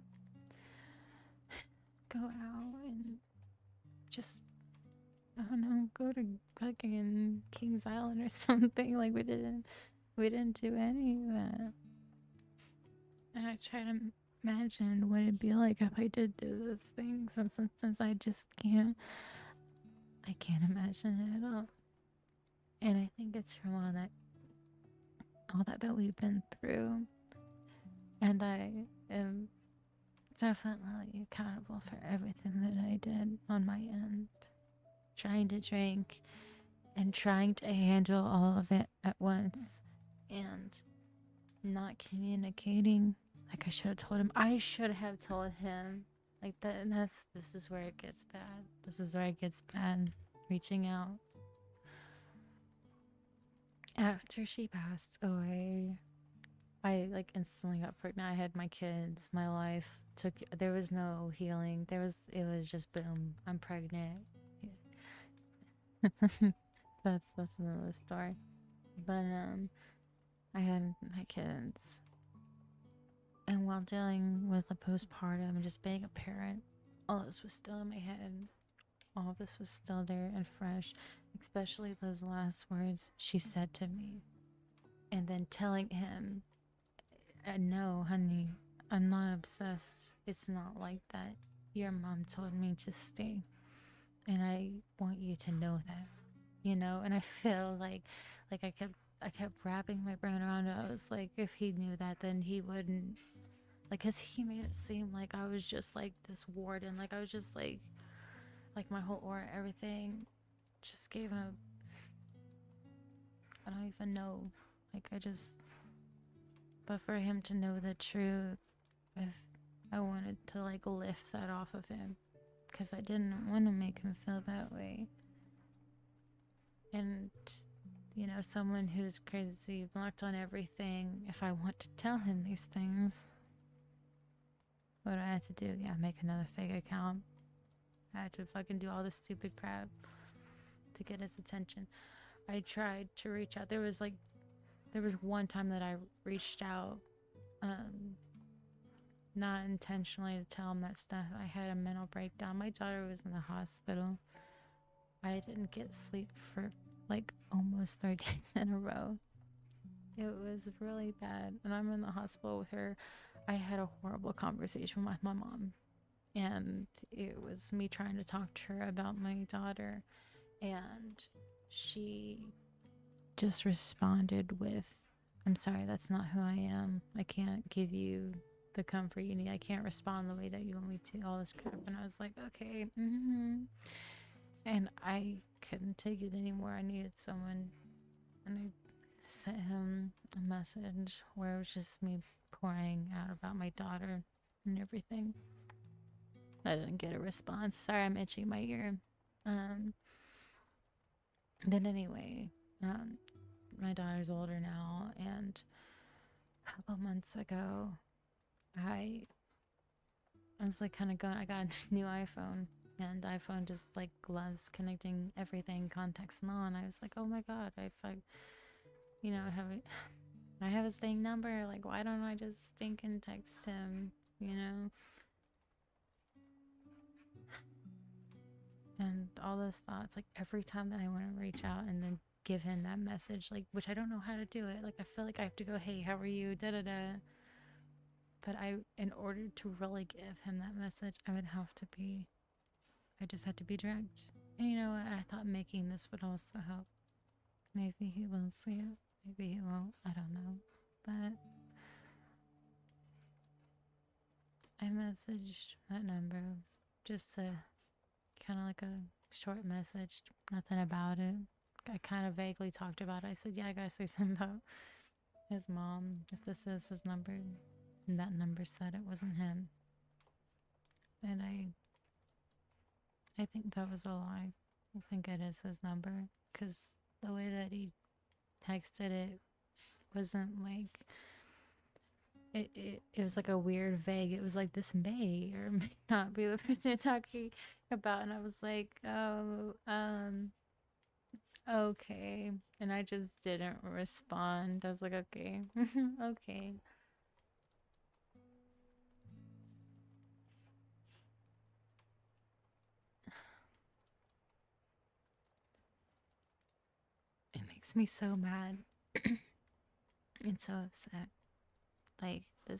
go out and just, I don't know, go to fucking Kings Island or something. Like we didn't do any of that. And I try to imagine what it'd be like if I did do those things, and since I just can't. I can't imagine it at all. And I think it's from all that we've been through. And I am definitely accountable for everything that I did on my end. Trying to drink and trying to handle all of it at once and not communicating. Like I should have told him. I should have told him. Like that, and this is where it gets bad. This is where it gets bad. Reaching out. After she passed away, I like instantly got pregnant. I had my kids, my life took there was no healing. It was just boom, I'm pregnant. That's another story. But I had my kids. And while dealing with the postpartum and just being a parent, all this was still in my head. All of this was still there and fresh, especially those last words she said to me. And then telling him, no, honey, I'm not obsessed. It's not like that. Your mom told me to stay. And I want you to know that, and I feel like I kept wrapping my brain around it. I was like, if he knew that, then he wouldn't, like, because he made it seem like I was just like this warden, like I was just like my whole aura, everything just gave him I don't even know, like but for him to know the truth, if I wanted to like lift that off of him, because I didn't want to make him feel that way. And someone who's crazy, blocked on everything, if I want to tell him these things, what do I have to do? Yeah, make another fake account. I had to fucking do all this stupid crap to get his attention. I tried to reach out. There was one time that I reached out, not intentionally, to tell him that stuff. I had a mental breakdown. My daughter was in the hospital. I didn't get sleep for like almost 3 days in a row. It was really bad. And I'm in the hospital with her. I had a horrible conversation with my mom. And it was me trying to talk to her about my daughter. And she just responded with, I'm sorry, that's not who I am. I can't give you the comfort you need. I can't respond the way that you want me to. All this crap. And I was like, okay. And I couldn't take it anymore. I needed someone. And I sent him a message where it was just me pouring out about my daughter and everything. I didn't get a response. Sorry, I'm itching my ear. But anyway, my daughter's older now, and a couple months ago, I was like kind of going. I got a new iPhone, and iPhone just like loves connecting everything, contacts and all. And I was like, oh my god, I have his thing number. Like, why don't I just think and text him? And all those thoughts, like every time that I want to reach out and then give him that message, like, which I don't know how to do it. Like, I feel like I have to go, hey, how are you? Da da da. But in order to really give him that message, I just had to be direct. And you know what? I thought making this would also help. Maybe he will see it. Maybe he won't. I don't know. But I messaged that number just to kind of like a short message, nothing about it. I kind of vaguely talked about it. I said, yeah, I gotta say something about his mom, if this is his number. And that number said it wasn't him. And I think that was a lie. I think it is his number. Because the way that he texted it wasn't like, it was like a weird vague. It was like, this may or may not be the person you're talking about. And I was like, oh, okay. And I just didn't respond. I was like, okay. Okay. It makes me so mad and so upset. Like the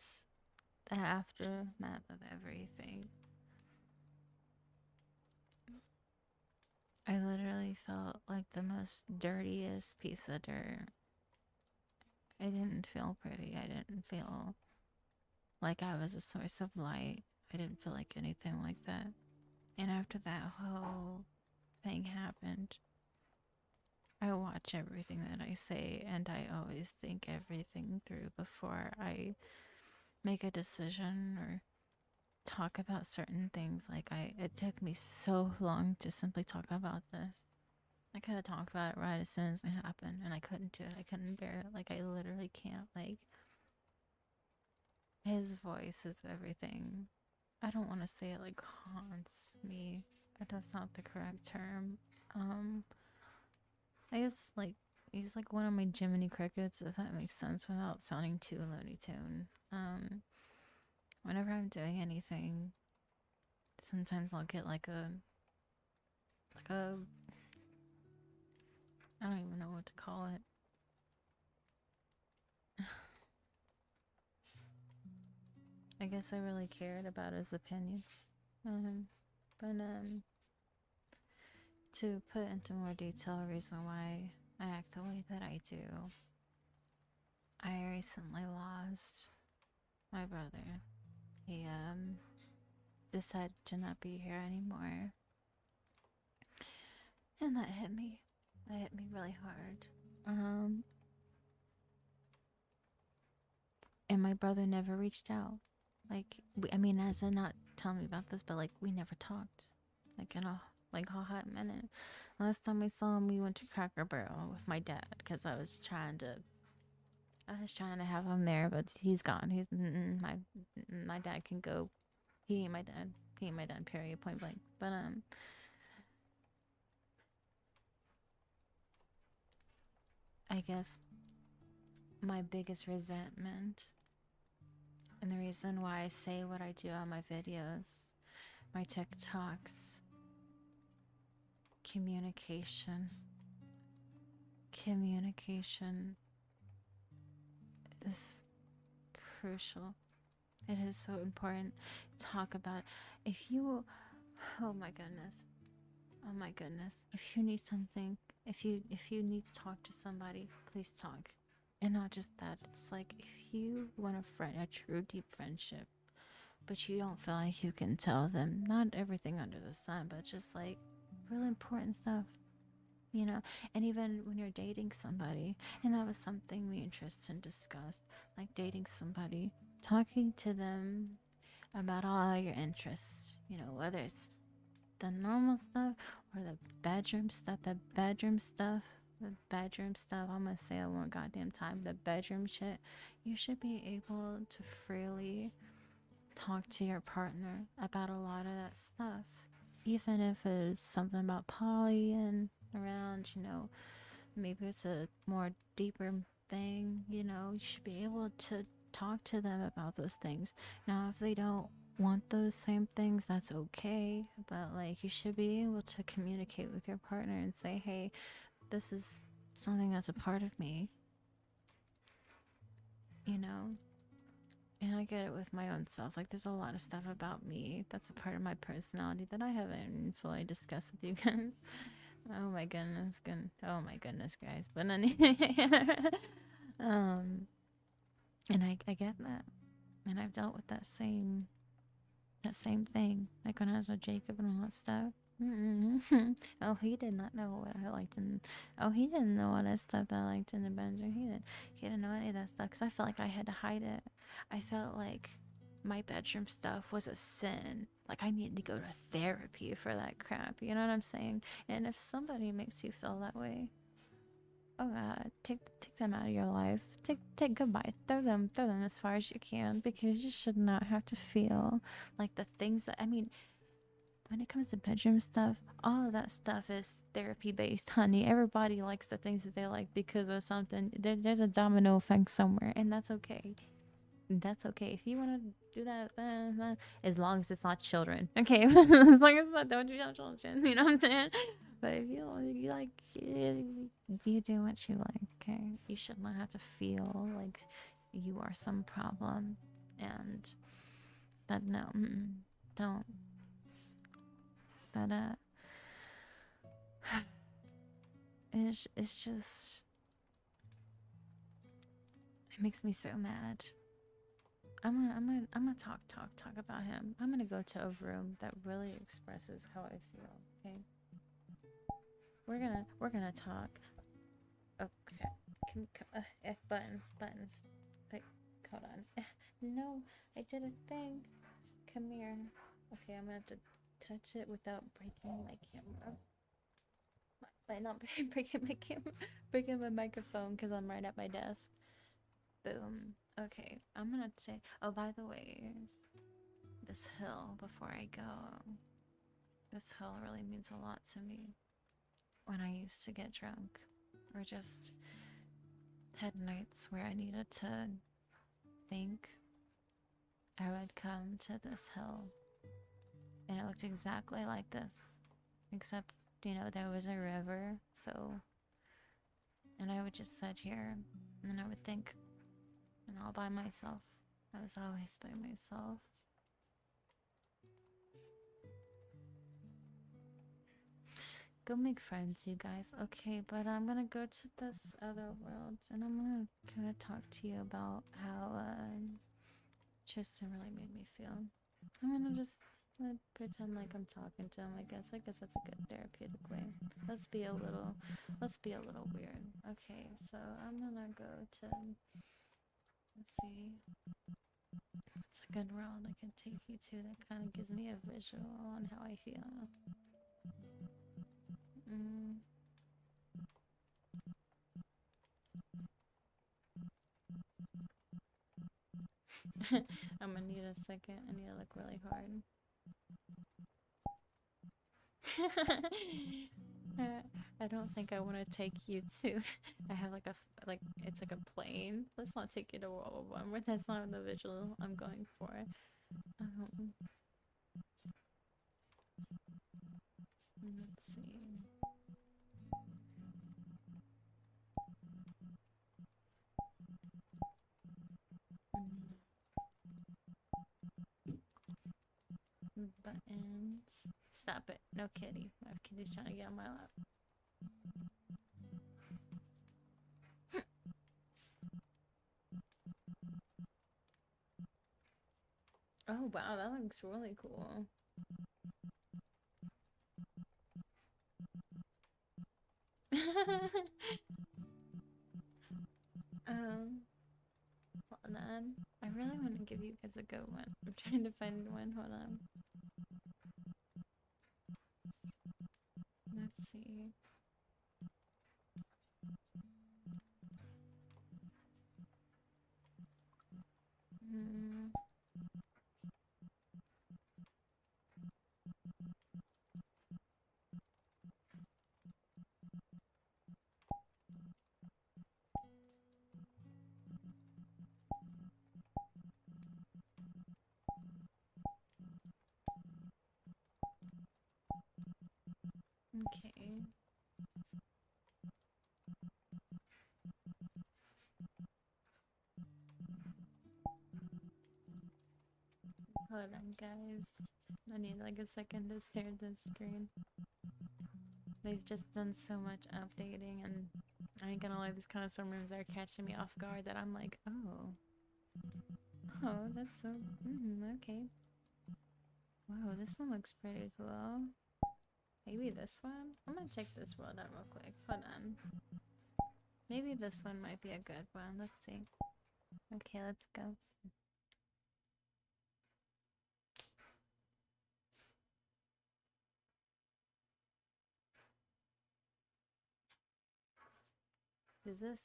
aftermath of everything. I felt like the most dirtiest piece of dirt. I didn't feel pretty. I didn't feel like I was a source of light. I didn't feel like anything like that. And after that whole thing happened, I watch everything that I say and I always think everything through before I make a decision or talk about certain things. It took me so long to simply talk about this. I could have talked about it right as soon as it happened, and I couldn't do it. I couldn't bear it. Like, I literally can't. Like, his voice is everything. I don't want to say it like haunts me. That's not the correct term. Um, I guess like he's like one of my Jiminy Crickets, if that makes sense, without sounding too Looney Tune. Whenever I'm doing anything, sometimes I'll get like a I don't even know what to call it. I guess I really cared about his opinion. Um, but to put into more detail, a reason why I act the way that I do, I recently lost my brother. He decided to not be here anymore, and that hit me. That hit me really hard. Um, and my brother never reached out. I mean, as in not telling me about this, but like we never talked. Like in a hot minute. Last time I saw him, we went to Cracker Barrel with my dad because I was trying to have him there, but he's gone. My dad can go. He ain't my dad. He ain't my dad. Period. Point blank. But I guess my biggest resentment and the reason why I say what I do on my videos, my TikToks, communication. Communication is crucial. It is so important. Talk about it. If you, oh my goodness, oh my goodness. If you need something, if you need to talk to somebody, please talk. And not just that. It's like if you want a true deep friendship, but you don't feel like you can tell them not everything under the sun, but just like really important stuff, you know. And even when you're dating somebody, and that was something me and Tristan discussed, like dating somebody, talking to them about all your interests, you know, whether it's the normal stuff or the bedroom stuff. I'm gonna say it one goddamn time. The bedroom shit. You should be able to freely talk to your partner about a lot of that stuff, even if it's something about poly and around, you know, maybe it's a more deeper thing, you know, you should be able to talk to them about those things. Now, if they don't want those same things, that's okay, but like you should be able to communicate with your partner and say, hey, this is something that's a part of me, you know. And I get it with my own self. Like, there's a lot of stuff about me that's a part of my personality that I haven't fully discussed with you guys. Oh my goodness, oh my goodness, guys. But anyway, um, and I get that, and I've dealt with that same thing. Like when I was with Jacob and all that stuff. Oh, he did not know what I liked, and oh, he didn't know all that stuff that I liked in the bedroom. He didn't know any of that stuff because I felt like I had to hide it. I felt like my bedroom stuff was a sin. Like I needed to go to therapy for that crap. You know what I'm saying? And if somebody makes you feel that way, oh God, take them out of your life. Take goodbye. Throw them as far as you can because you should not have to feel like the things that I mean. When it comes to bedroom stuff, all of that stuff is therapy based, honey. Everybody likes the things that they like because of something. There's a domino effect somewhere, and that's okay. That's okay. If you want to do that, as long as it's not children, okay? As long as it's not, don't you children, you know what I'm saying? But if you like, you do what you like, okay? You should not have to feel like you are some problem, and that no, don't. But it's just it makes me so mad. I'm gonna talk about him. I'm gonna go to a room that really expresses how I feel. Okay, we're gonna talk. Okay, buttons. Like, hold on. No, I did a thing. Come here. Okay, I'm gonna have to touch it without breaking my camera. By not breaking my camera, breaking my microphone because I'm right at my desk. Boom. Okay, I'm gonna say. Oh, by the way, this hill before I go. This hill really means a lot to me. When I used to get drunk, or just had nights where I needed to think, I would come to this hill, and it looked exactly like this, except there was a river. So, and I would just sit here, and I would think, and all by myself. I was always by myself. Go make friends, you guys. Okay, but I'm gonna go to this other world and I'm gonna kind of talk to you about how Tristan really made me feel. I'm gonna just pretend like I'm talking to him. I guess that's a good therapeutic way. Let's be a little, let's be a little weird. Okay, so I'm gonna go to. Let's see. It's a good world I can take you to that kind of gives me a visual on how I feel. Mm. I'm gonna need a second. I need to look really hard. I don't think I want to take you to. I have like it's like a plane. Let's not take you to World War One. That's not the visual I'm going for. Um, let's see. Buttons. Stop it. No kitty. My kitty's trying to get on my lap. Oh wow, that looks really cool. um, hold on. I really want to give you guys a good one. I'm trying to find one. Hold on. Let's see. Mm, okay. Hold on, guys. I need like a second to stare at this screen. They've just done so much updating, and I ain't gonna lie, these kind of some rooms are catching me off guard that I'm like, oh, that's so, okay. Wow, this one looks pretty cool. Maybe this one? I'm gonna check this world out real quick. Hold on. Maybe this one might be a good one. Let's see. Okay, let's go. Is this?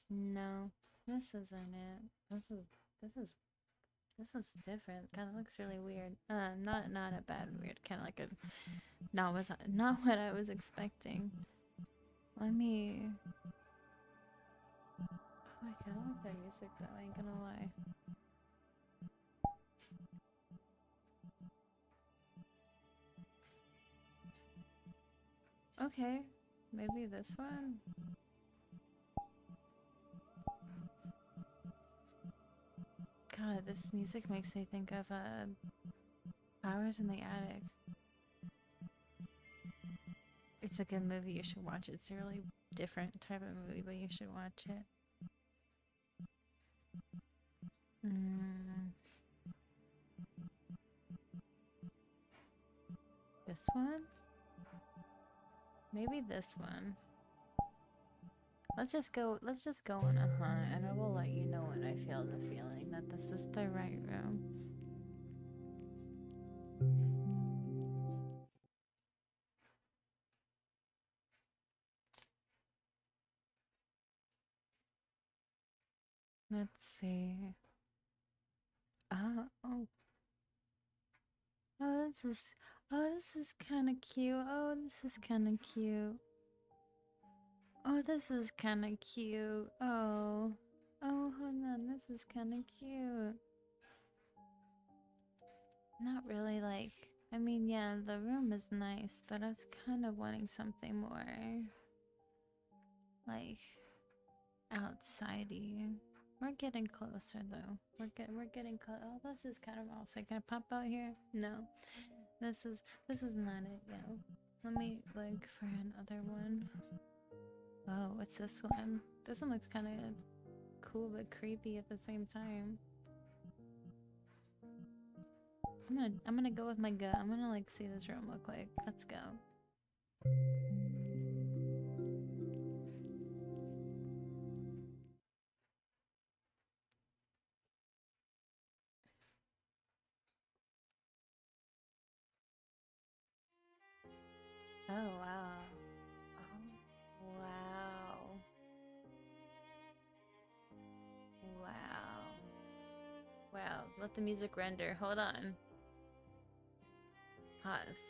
No, this isn't it. This is this is different. Kind of looks really weird. Not a bad weird. Kind of like a not what I was expecting. Let me. Oh, I kind of like that music though. I ain't gonna lie. Okay, maybe this one. God, this music makes me think of Flowers in the Attic. It's a good movie. You should watch it. It's a really different type of movie, but you should watch it. Mm, this one? Maybe this one. Let's just go on a hunt, and I will let you know when I feel the feeling that this is the right room. Let's see. Oh. Oh, this is kind of cute. Oh, this is kind of cute. Oh, this is kind of cute. Oh. Oh, hold on. This is kind of cute. Not really like, I mean, yeah, the room is nice, but I was kind of wanting something more like outsidey. We're getting closer though. We're getting close. Oh, this is kind of awesome. Can I pop out here? No. This is not it yet. Let me look for another one. Oh, what's this one? This one looks kind of cool but creepy at the same time. I'm gonna go with my gut. I'm gonna like see this room real quick. Let's go. Oh wow. Oh wow. Wow. Wow. Let the music render. Hold on. Pause.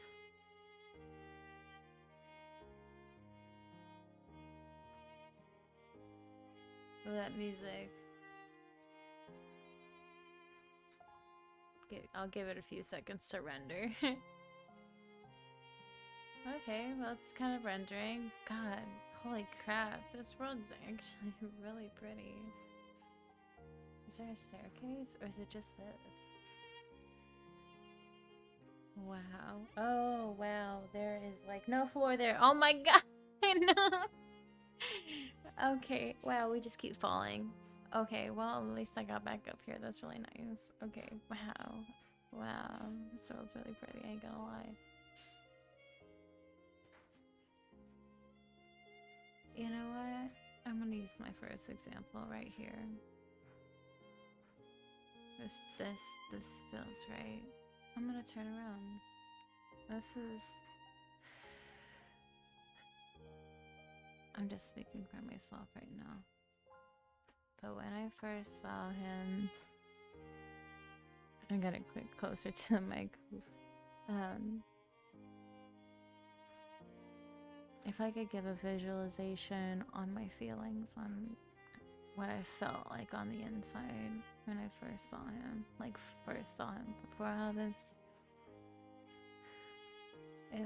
Oh, that music. I'll give it a few seconds to render. Okay, well, it's kind of rendering. God, holy crap. This world's actually really pretty. Is there a staircase, or is it just this? Wow. Oh, wow. There is, like, no floor there. Oh my god! No! Okay, wow, we just keep falling. Okay, well, at least I got back up here. That's really nice. Okay, wow. Wow. This world's really pretty, I ain't gonna lie. You know what? I'm gonna use my first example right here. This feels right. I'm gonna turn around. This is... I'm just speaking for myself right now. But when I first saw him... I gotta click closer to the mic. If I could give a visualization on my feelings, on what I felt like on the inside when I first saw him. Like, first saw him before all this. It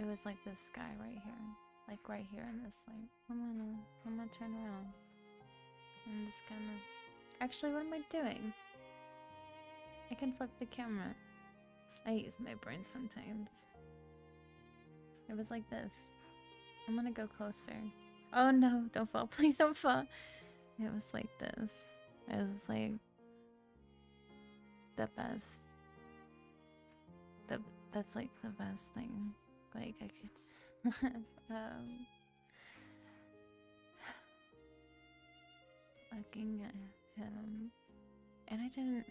was like this sky right here. Like right here in this light. I'm gonna turn around. I'm just gonna... Actually, what am I doing? I can flip the camera. I use my brain sometimes. It was like this. I'm gonna go closer. Oh no, don't fall. Please don't fall. It was like this. It was like the best. That's like the best thing. Like I could looking at him. And I didn't...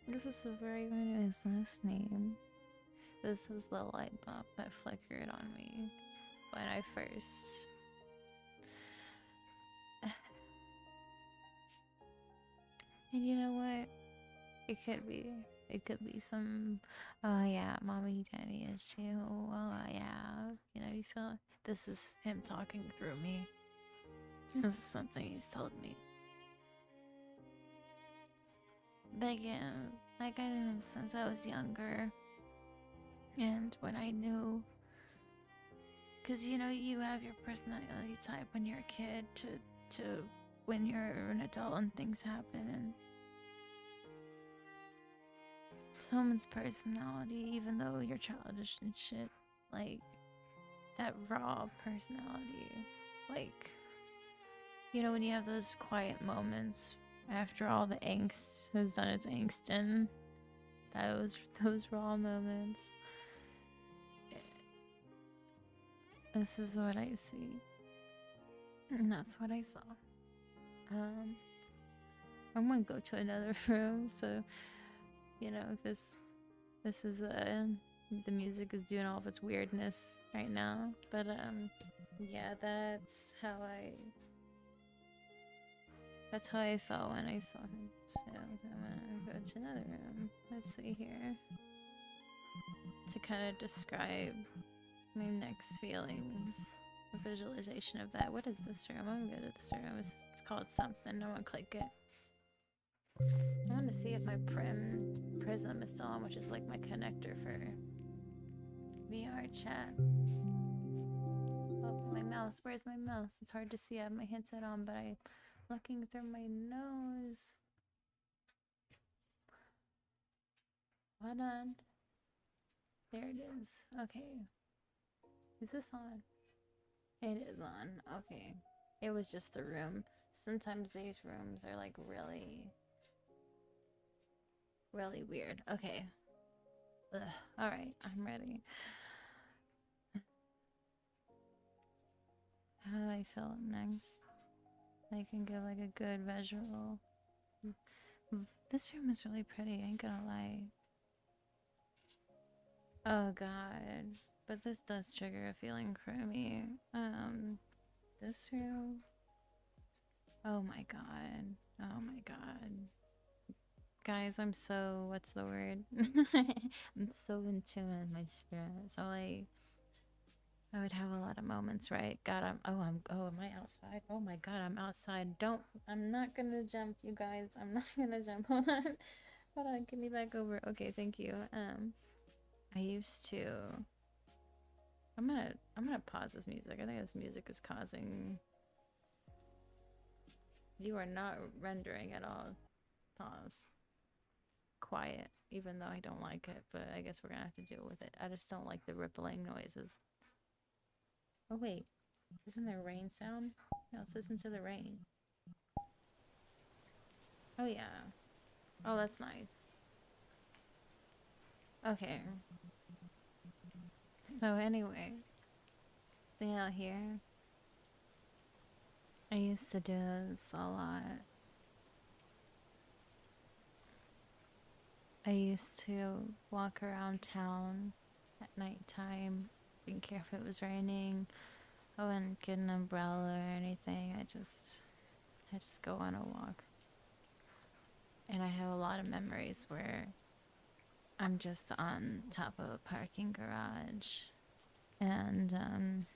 This is before I even knew his last name. This was the light bulb that flickered on me when I first... And you know what? It could be some, oh yeah, mommy, daddy issue. Oh yeah, you know, you feel this is him talking through me. This is something he's told me. But yeah, like I knew him since I was younger. And when I knew, cause you know, you have your personality type when you're a kid to when you're an adult and things happen, and someone's personality, even though you're childish and shit, like that raw personality. Like, you know, when you have those quiet moments after all the angst has done its angst, and those raw moments. This is what I see. And that's what I saw. I'm gonna go to another room, so you know, this is the music is doing all of its weirdness right now. But yeah, that's how I felt when I saw him. So I'm gonna go to another room. Let's see here. To kind of describe my next feelings. A visualization of that. What is this room? I'm gonna go to this room. It's called something. I'm gonna click it. I want to see if my prism is still on, which is like my connector for VR chat. Oh, my mouse. Where's my mouse? It's hard to see. I have my headset on, but I'm looking through my nose. Hold on. There it is. Okay. Is this on? It is on. Okay. It was just the room. Sometimes these rooms are like really, really weird. Okay. Alright, I'm ready. How do I feel next? I can give like a good visual. This room is really pretty, I ain't gonna lie. Oh god. But this does trigger a feeling for me. This room. Oh my god. Oh my god. Guys, I'm so, what's the word? I'm so in tune with my spirit. So like I would have a lot of moments, right? God, am I outside? Oh my god, I'm outside. I'm not gonna jump, you guys. I'm not gonna jump. Hold on, give me back over. Okay, thank you. I used to, I'm gonna pause this music. I think this music is causing, you are not rendering at all. Pause. Quiet, even though I don't like it, but I guess we're gonna have to deal with it. I just don't like the rippling noises. Oh wait, isn't there rain sound? Yeah, let's listen to the rain. Oh yeah. Oh, that's nice. Okay. So anyway, stay out here. I used to do this a lot. I used to walk around town at nighttime, didn't care if it was raining. I wouldn't get an umbrella or anything. I just go on a walk. And I have a lot of memories where I'm just on top of a parking garage and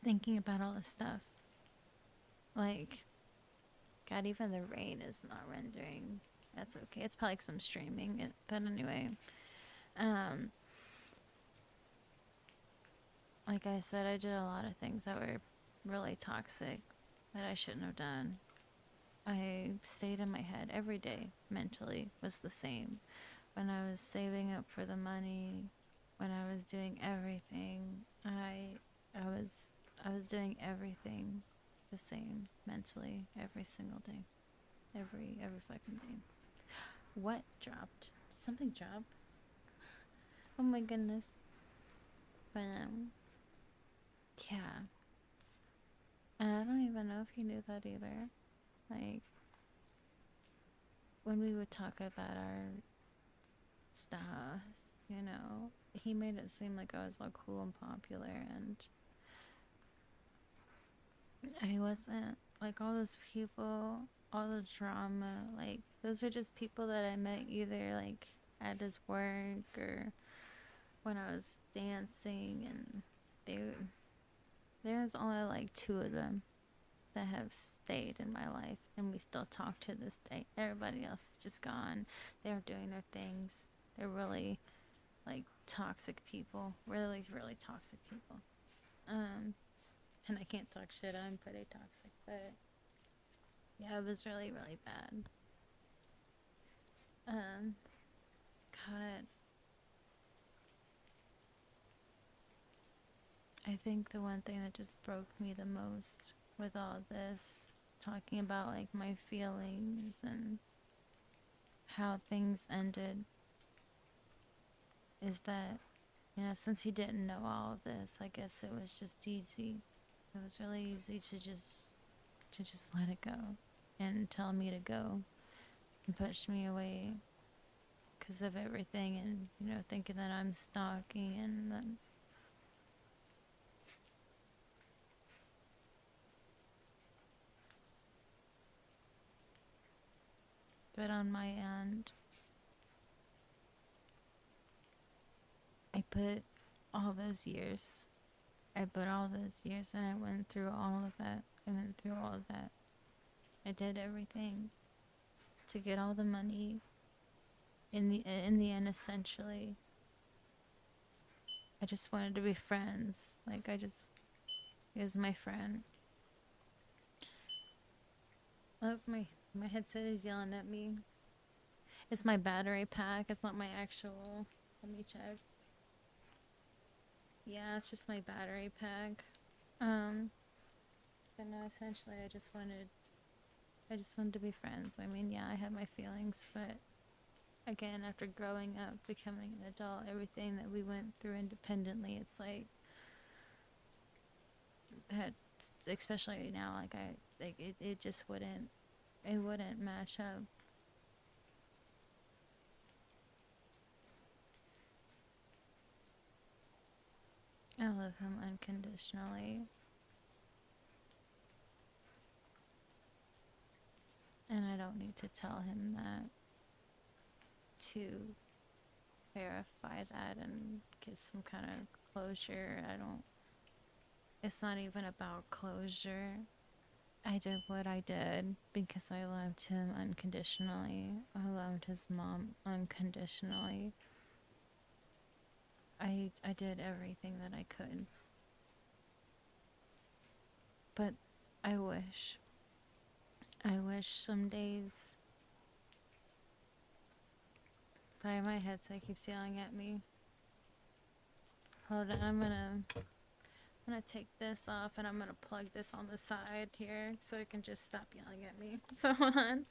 thinking about all this stuff. Like, God, even the rain is not rendering. That's okay. It's probably some streaming. But anyway, um, like I said, I did a lot of things that were really toxic that I shouldn't have done. I stayed in my head every day mentally was the same. When I was saving up for the money, when I was doing everything, I was doing everything the same mentally every single day. Every fucking day. What dropped? Did something drop? Oh my goodness. But yeah. And I don't even know if he knew that either. Like when we would talk about our stuff, you know, he made it seem like I was all cool and popular, and I wasn't. Like all those people, all the drama, like those are just people that I met either like at his work or when I was dancing, and they there's only like two of them that have stayed in my life, and we still talk to this day. Everybody else is just gone. They're doing their things. They're really like toxic people, really really toxic people. And I can't talk shit. I'm pretty toxic, but yeah, it was really really bad. Um, God, I think the one thing that just broke me the most with all this, talking about like my feelings and how things ended, is that, you know, since he didn't know all of this, I guess it was just easy. It was really easy to just let it go and tell me to go and push me away because of everything, and you know, thinking that I'm stalking and then. But on my end, I put all those years. I put all those years and I went through all of that. I went through all of that. I did everything to get all the money. In the end, essentially, I just wanted to be friends. Like he was my friend. Oh, my headset is yelling at me. It's my battery pack. It's not my actual. Let me check. Yeah, it's just my battery pack. Um, but no, essentially, I just wanted to be friends. I mean, yeah, I had my feelings, but again, after growing up, becoming an adult, everything that we went through independently, it's like that, especially now, like it just it wouldn't match up. I love him unconditionally, and I don't need to tell him that to verify that and get some kind of closure. I don't, it's not even about closure. I did what I did because I loved him unconditionally. I loved his mom unconditionally. I did everything that I could. But I wish some days. Sorry, my headset keeps yelling at me. Hold on, I'm gonna take this off and I'm gonna plug this on the side here so it can just stop yelling at me. So hold on.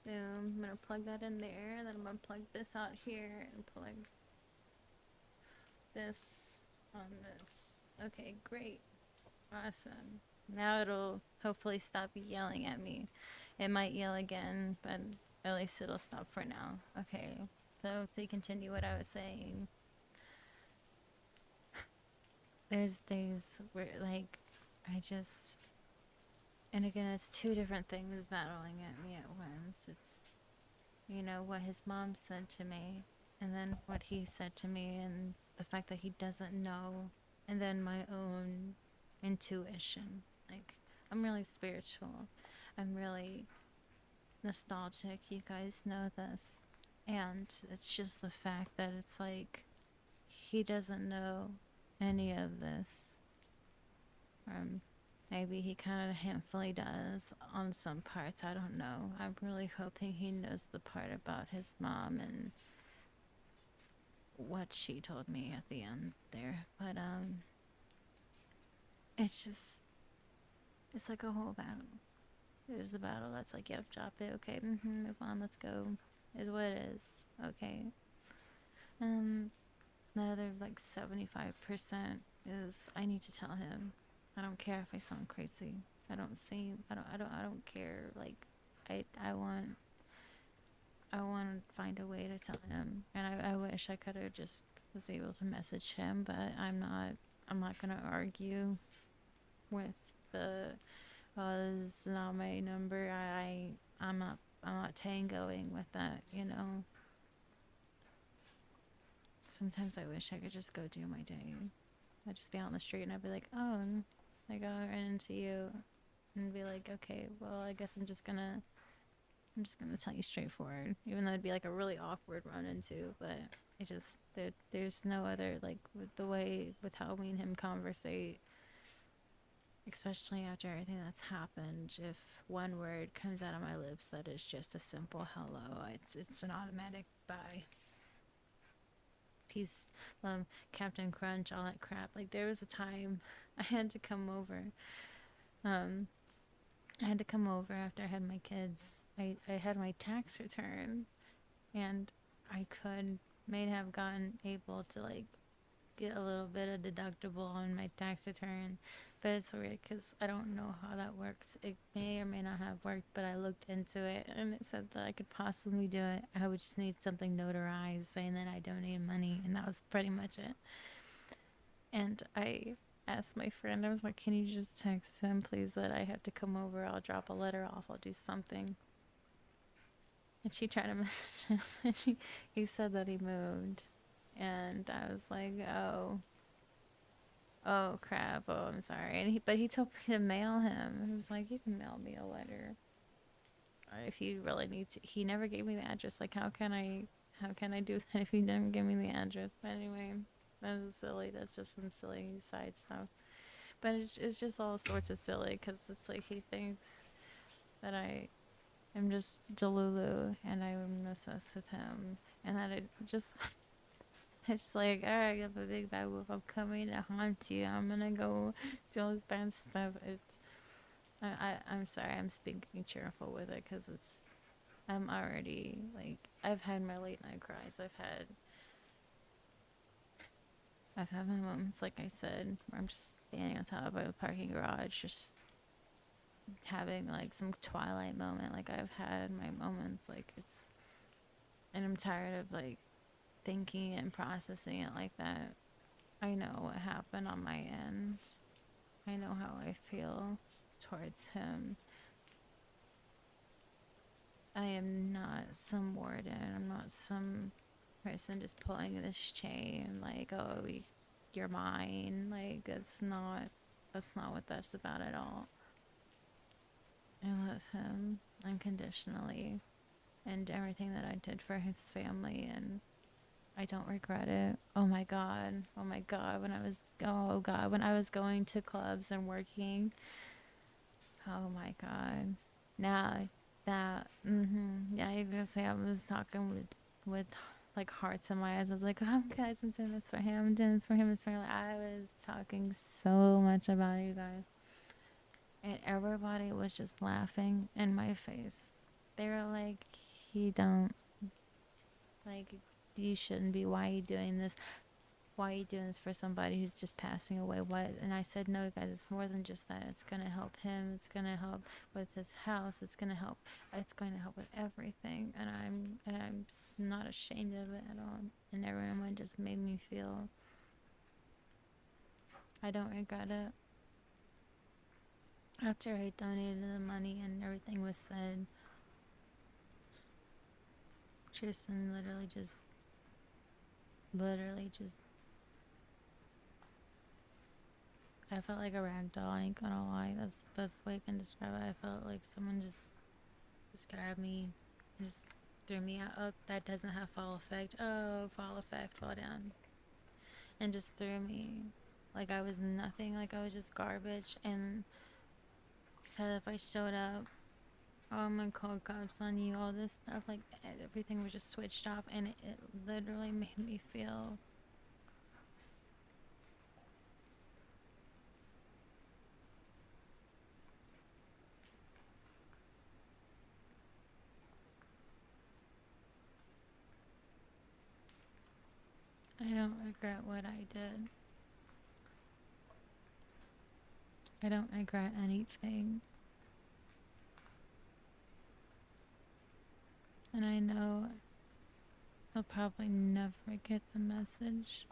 Boom. I'm gonna plug that in there, and then I'm gonna plug this out here and plug this on this. Okay, great. Awesome. Now it'll hopefully stop yelling at me. It might yell again, but at least it'll stop for now. Okay. So to continue what I was saying, there's days where like I just, and again, it's two different things battling at me at once. It's, you know, what his mom said to me, and then what he said to me, and the fact that he doesn't know, and then my own intuition. Like, I'm really spiritual. I'm really nostalgic. You guys know this. And it's just the fact that it's like he doesn't know any of this. Um, maybe he kind of handfully does on some parts. I don't know. I'm really hoping he knows the part about his mom and what she told me at the end there. But it's just, it's like a whole battle. There's the battle that's like, yep, drop it. Okay, move on. Let's go. Is what it is. Okay. Um, the other like 75% is I need to tell him. I don't care if I sound crazy. I don't care. Like, I want to find a way to tell him, and I wish I could have just was able to message him, but I'm not gonna argue with the, oh, this is not my number. I'm not tangoing with that, you know. Sometimes I wish I could just go do my day. I'd just be out on the street and I'd be like, oh, I got ran into you, and be like, okay, well, I guess I'm just gonna tell you straightforward, even though it'd be like a really awkward run into. But it just there's no other, like, with the way with how me and him conversate, especially after everything that's happened. If one word comes out of my lips that is just a simple hello, it's an automatic bye. peace, Captain Crunch, all that crap. Like there was a time I had to come over. Um, I had to come over after I had my kids. I had my tax return, and I could may have gotten able to like get a little bit of deductible on my tax return, but it's weird because I don't know how that works. It may or may not have worked, but I looked into it and it said that I could possibly do it. I would just need something notarized saying that I donated money, and that was pretty much it. And I asked my friend, I was like, can you just text him, please, that I have to come over? I'll drop a letter off, I'll do something. And she tried to message him, and he said that he moved. And I was like, oh crap, oh I'm sorry. But he told me to mail him. He was like, you can mail me a letter if you really need to. He never gave me the address. Like how can I do that if he didn't give me the address? But anyway, that's silly. That's just some silly side stuff. But it's just all sorts of silly because it's like he thinks that I am just Delulu and I'm obsessed with him, and that it just it's like, all right, I have a big bad wolf. I'm coming to haunt you. I'm gonna go do all this bad stuff. I'm sorry. I'm speaking cheerful with it because I'm already like, I've had my late night cries. I've had my moments, like I said, where I'm just standing on top of a parking garage, just having like some twilight moment. Like I've had my moments, like and I'm tired of like thinking and processing it like that. I know what happened on my end. I know how I feel towards him. I am not some warden. I'm not some person just pulling this chain like, oh, you're mine. Like that's not what that's about at all. I love him unconditionally and everything that I did for his family, and I don't regret it. Oh my god. Oh my god. When I was going to clubs and working. Oh my god. Now that yeah, you can say I was talking with like hearts in my eyes. I was like, oh guys, I'm doing this for him, I'm doing this for him, it's for him. Like, I was talking so much about you guys. And everybody was just laughing in my face. They were like, he don't like, you shouldn't be, why are you doing this? Why are you doing this for somebody who's just passing away? What? And I said, no, guys, it's more than just that. It's going to help him. It's going to help with his house. It's going to help with everything. And I'm not ashamed of it at all. And everyone just made me feel, I don't regret it. After I donated the money and everything was said, Tristan literally just, I felt like a rag doll. I ain't gonna lie. That's the best way I can describe it. I felt like someone just grabbed me and just threw me out. Oh, that doesn't have fall effect. Oh, fall effect, fall down. And just threw me like I was nothing, like I was just garbage. And said if I showed up, oh, I'm gonna call cops on you, all this stuff. Like everything was just switched off, and it literally made me feel. I don't regret what I did. I don't regret anything. And I know he'll probably never get the message.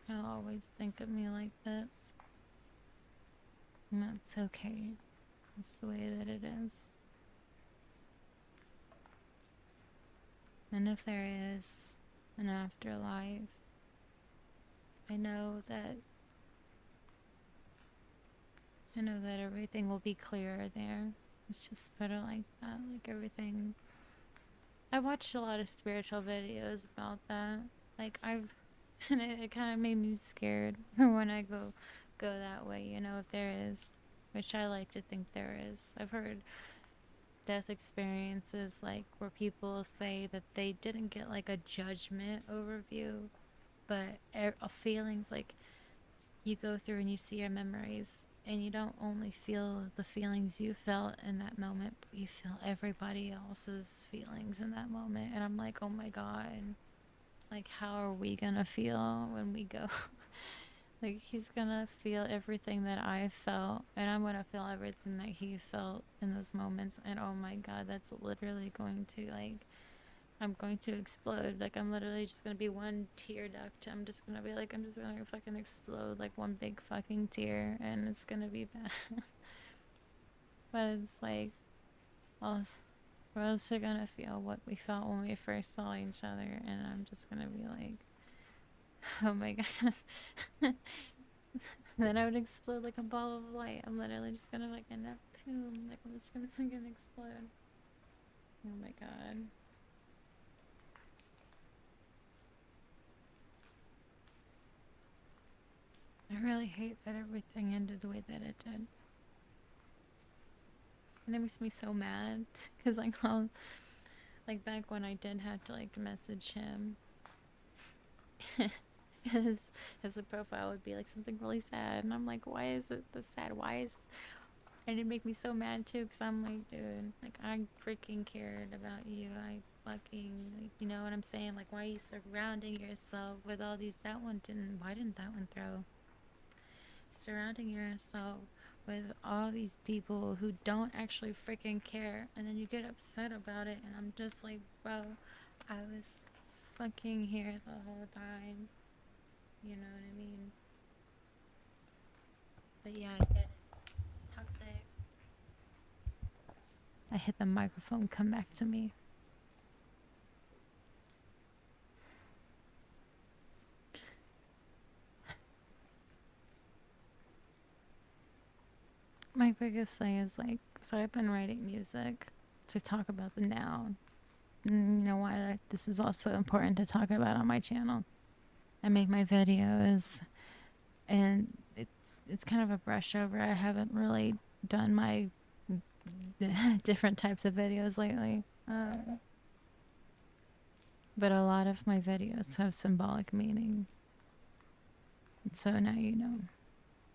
He'll always think of me like this. And that's okay. It's the way that it is. And if there is an afterlife, I know that everything will be clearer there. It's just better like that. Like everything. I watched a lot of spiritual videos about that. Like I've and it kind of made me scared for when I go that way, if there is, which I like to think there is. I've heard death experiences, like where people say that they didn't get like a judgment overview, but feelings like you go through and you see your memories, and you don't only feel the feelings you felt in that moment, but you feel everybody else's feelings in that moment. And I'm like, oh my God, like, how are we gonna feel when we go? Like, he's gonna feel everything that I felt, and I'm gonna feel everything that he felt in those moments. And oh my God, that's literally going to, like, I'm going to explode. Like, I'm literally just gonna be one tear duct. I'm just gonna be like, I'm just gonna fucking explode like one big fucking tear, and it's gonna be bad. But it's like, oh, we're also gonna feel what we felt when we first saw each other, and I'm just gonna be like, oh my God. Then I would explode like a ball of light. I'm literally just gonna like end up, boom, like I'm just gonna fucking explode. Oh my God. I really hate that everything ended the way that it did. And it makes me so mad because like back when I did have to like message him, his his profile would be like something really sad, and I'm like, why is it this sad? Why is and it'd make me so mad too, because I'm like, dude, like I freaking cared about you. I fucking, like, you know what I'm saying? Like, why are you surrounding yourself with all these? Why didn't that one throw? Surrounding yourself with all these people who don't actually freaking care, and then you get upset about it, and I'm just like, bro, I was fucking here the whole time. You know what I mean? But yeah, I get it. Toxic. I hit the microphone, come back to me. My biggest thing is like, so I've been writing music to talk about the now. And you know why this was also important to talk about on my channel. I make my videos, and it's kind of a brush over. I haven't really done my different types of videos lately. But a lot of my videos have symbolic meaning. So now you know.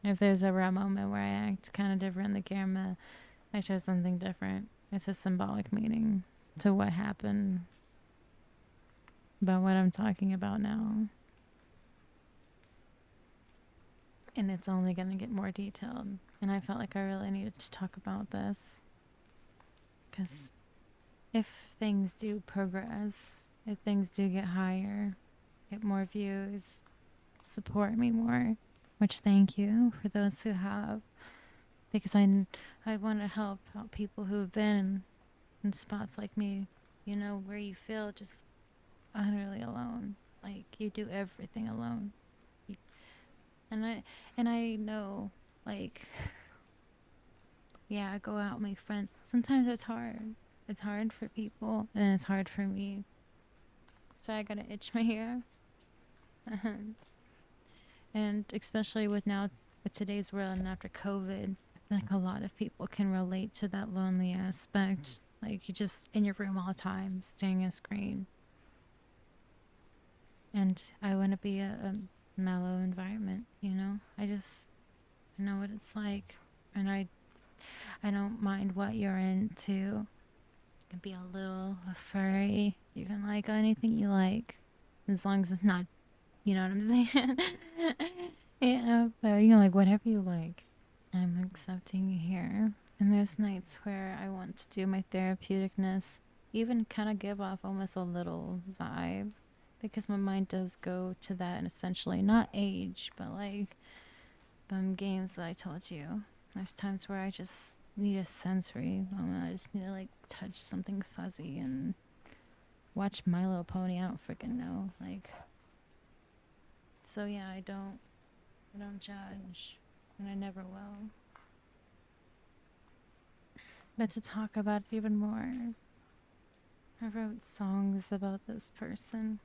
If there's ever a moment where I act kind of different in the camera, I show something different. It's a symbolic meaning to what happened, about what I'm talking about now. And it's only going to get more detailed. And I felt like I really needed to talk about this. Because if things do progress, if things do get higher, get more views, support me more, which thank you for those who have. Because I want to help out people who have been in spots like me, you know, where you feel just utterly alone. Like you do everything alone. And I know, like, yeah, I go out, make friends. Sometimes it's hard. It's hard for people, and it's hard for me. So I gotta itch my ear. And especially with now, with today's world and after COVID, I feel like a lot of people can relate to that lonely aspect. Like you just in your room all the time, staring at a screen. And I want to be a mellow environment, you know? I know what it's like. And I don't mind what you're into. You can be a little furry. You can like anything you like. As long as it's not, you know what I'm saying? Yeah, but you can like whatever you like. I'm accepting you here. And there's nights where I want to do my therapeuticness, even kind of give off almost a little vibe. Because my mind does go to that, and essentially not age, but like them games that I told you. There's times where I just need a sensory moment. I just need to like touch something fuzzy and watch My Little Pony. I don't freaking know. Like, so yeah, I don't judge, and I never will. But to talk about it even more, I wrote songs about this person,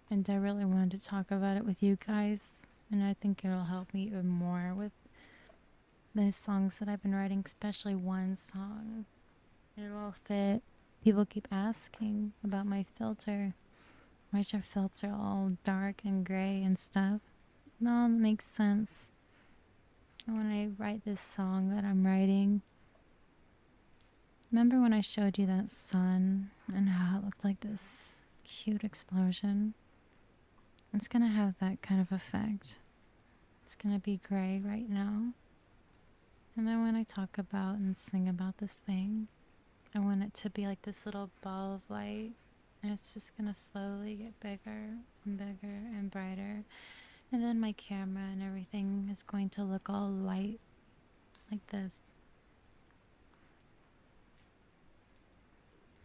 and I really wanted to talk about it with you guys, and I think it'll help me even more with those songs that I've been writing, especially one song. It will fit. People keep asking about my filter. Why's your filter all dark and gray and stuff? No, it makes sense. When I write this song that I'm writing, remember when I showed you that sun and how it looked like this cute explosion? It's gonna have that kind of effect. It's gonna be gray right now. And then when I talk about and sing about this thing, I want it to be like this little ball of light. And it's just gonna slowly get bigger and bigger and brighter. And then my camera and everything is going to look all light like this.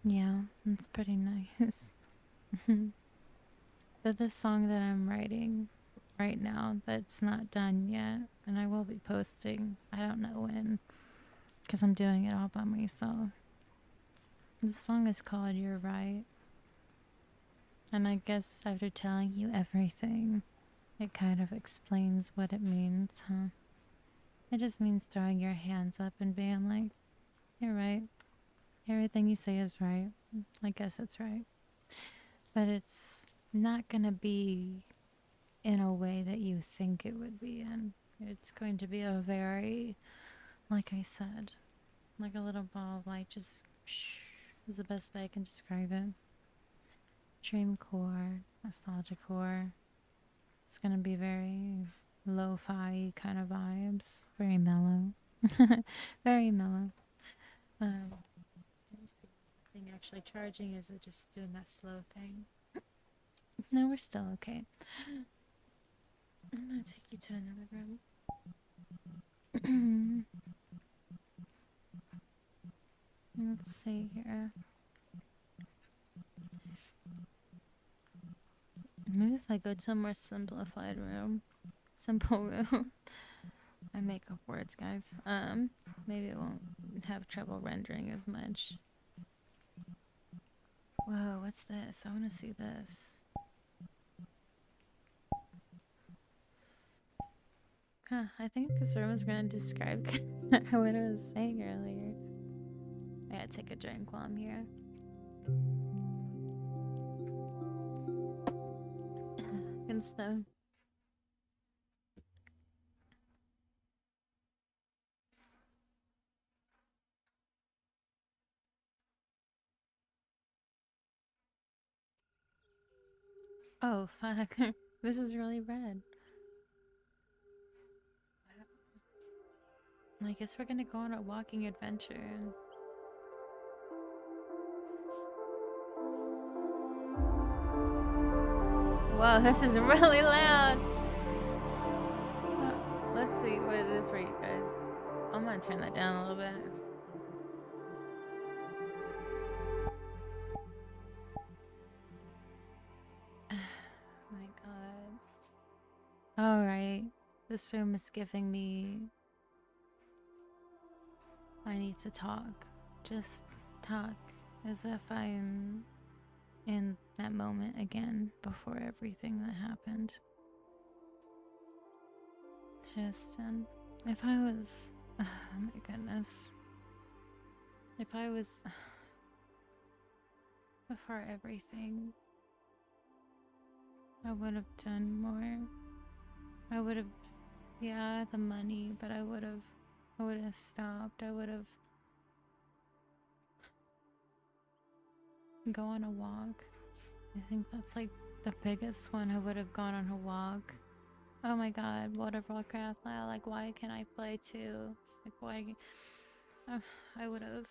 Yeah, it's pretty nice. But this song that I'm writing right now, that's not done yet, and I will be posting. I don't know when, because I'm doing it all by myself. The song is called You're Right. And I guess after telling you everything, it kind of explains what it means, huh? It just means throwing your hands up and being like, you're right. Everything you say is right. I guess it's right. But it's not going to be in a way that you think it would be in. It's going to be a very, like I said, like a little ball of light, just is the best way I can describe it. Dreamcore, nostalgicore. It's gonna be very lo-fi kind of vibes. Very mellow. Very mellow. Let me see. The thing actually charging, is it just doing that slow thing? No, we're still okay. I'm gonna take you to another room. Let's see here. Maybe if I go to a more simplified room. Simple room. I make up words, guys. Maybe it won't have trouble rendering as much. Whoa, what's this? I want to see this. Huh, I think this room is going to describe what I was saying earlier. I gotta take a drink while I'm here. Good stuff. Oh, fuck. This is really red. I guess we're gonna go on a walking adventure. Whoa, this is really loud. Let's see what it is for you guys. I'm gonna turn that down a little bit. My god. Alright. This room is giving me. I need to talk. Just talk as if I'm in that moment again before everything that happened. Just, if I was. Oh my goodness. If I was. Before everything, I would have done more. I would have, yeah, the money, but I would have stopped. I would have go on a walk. I think that's like the biggest one. I would have gone on a walk. Oh my god, World of Warcraft. Like, why can't I play too? Like, why? I would have.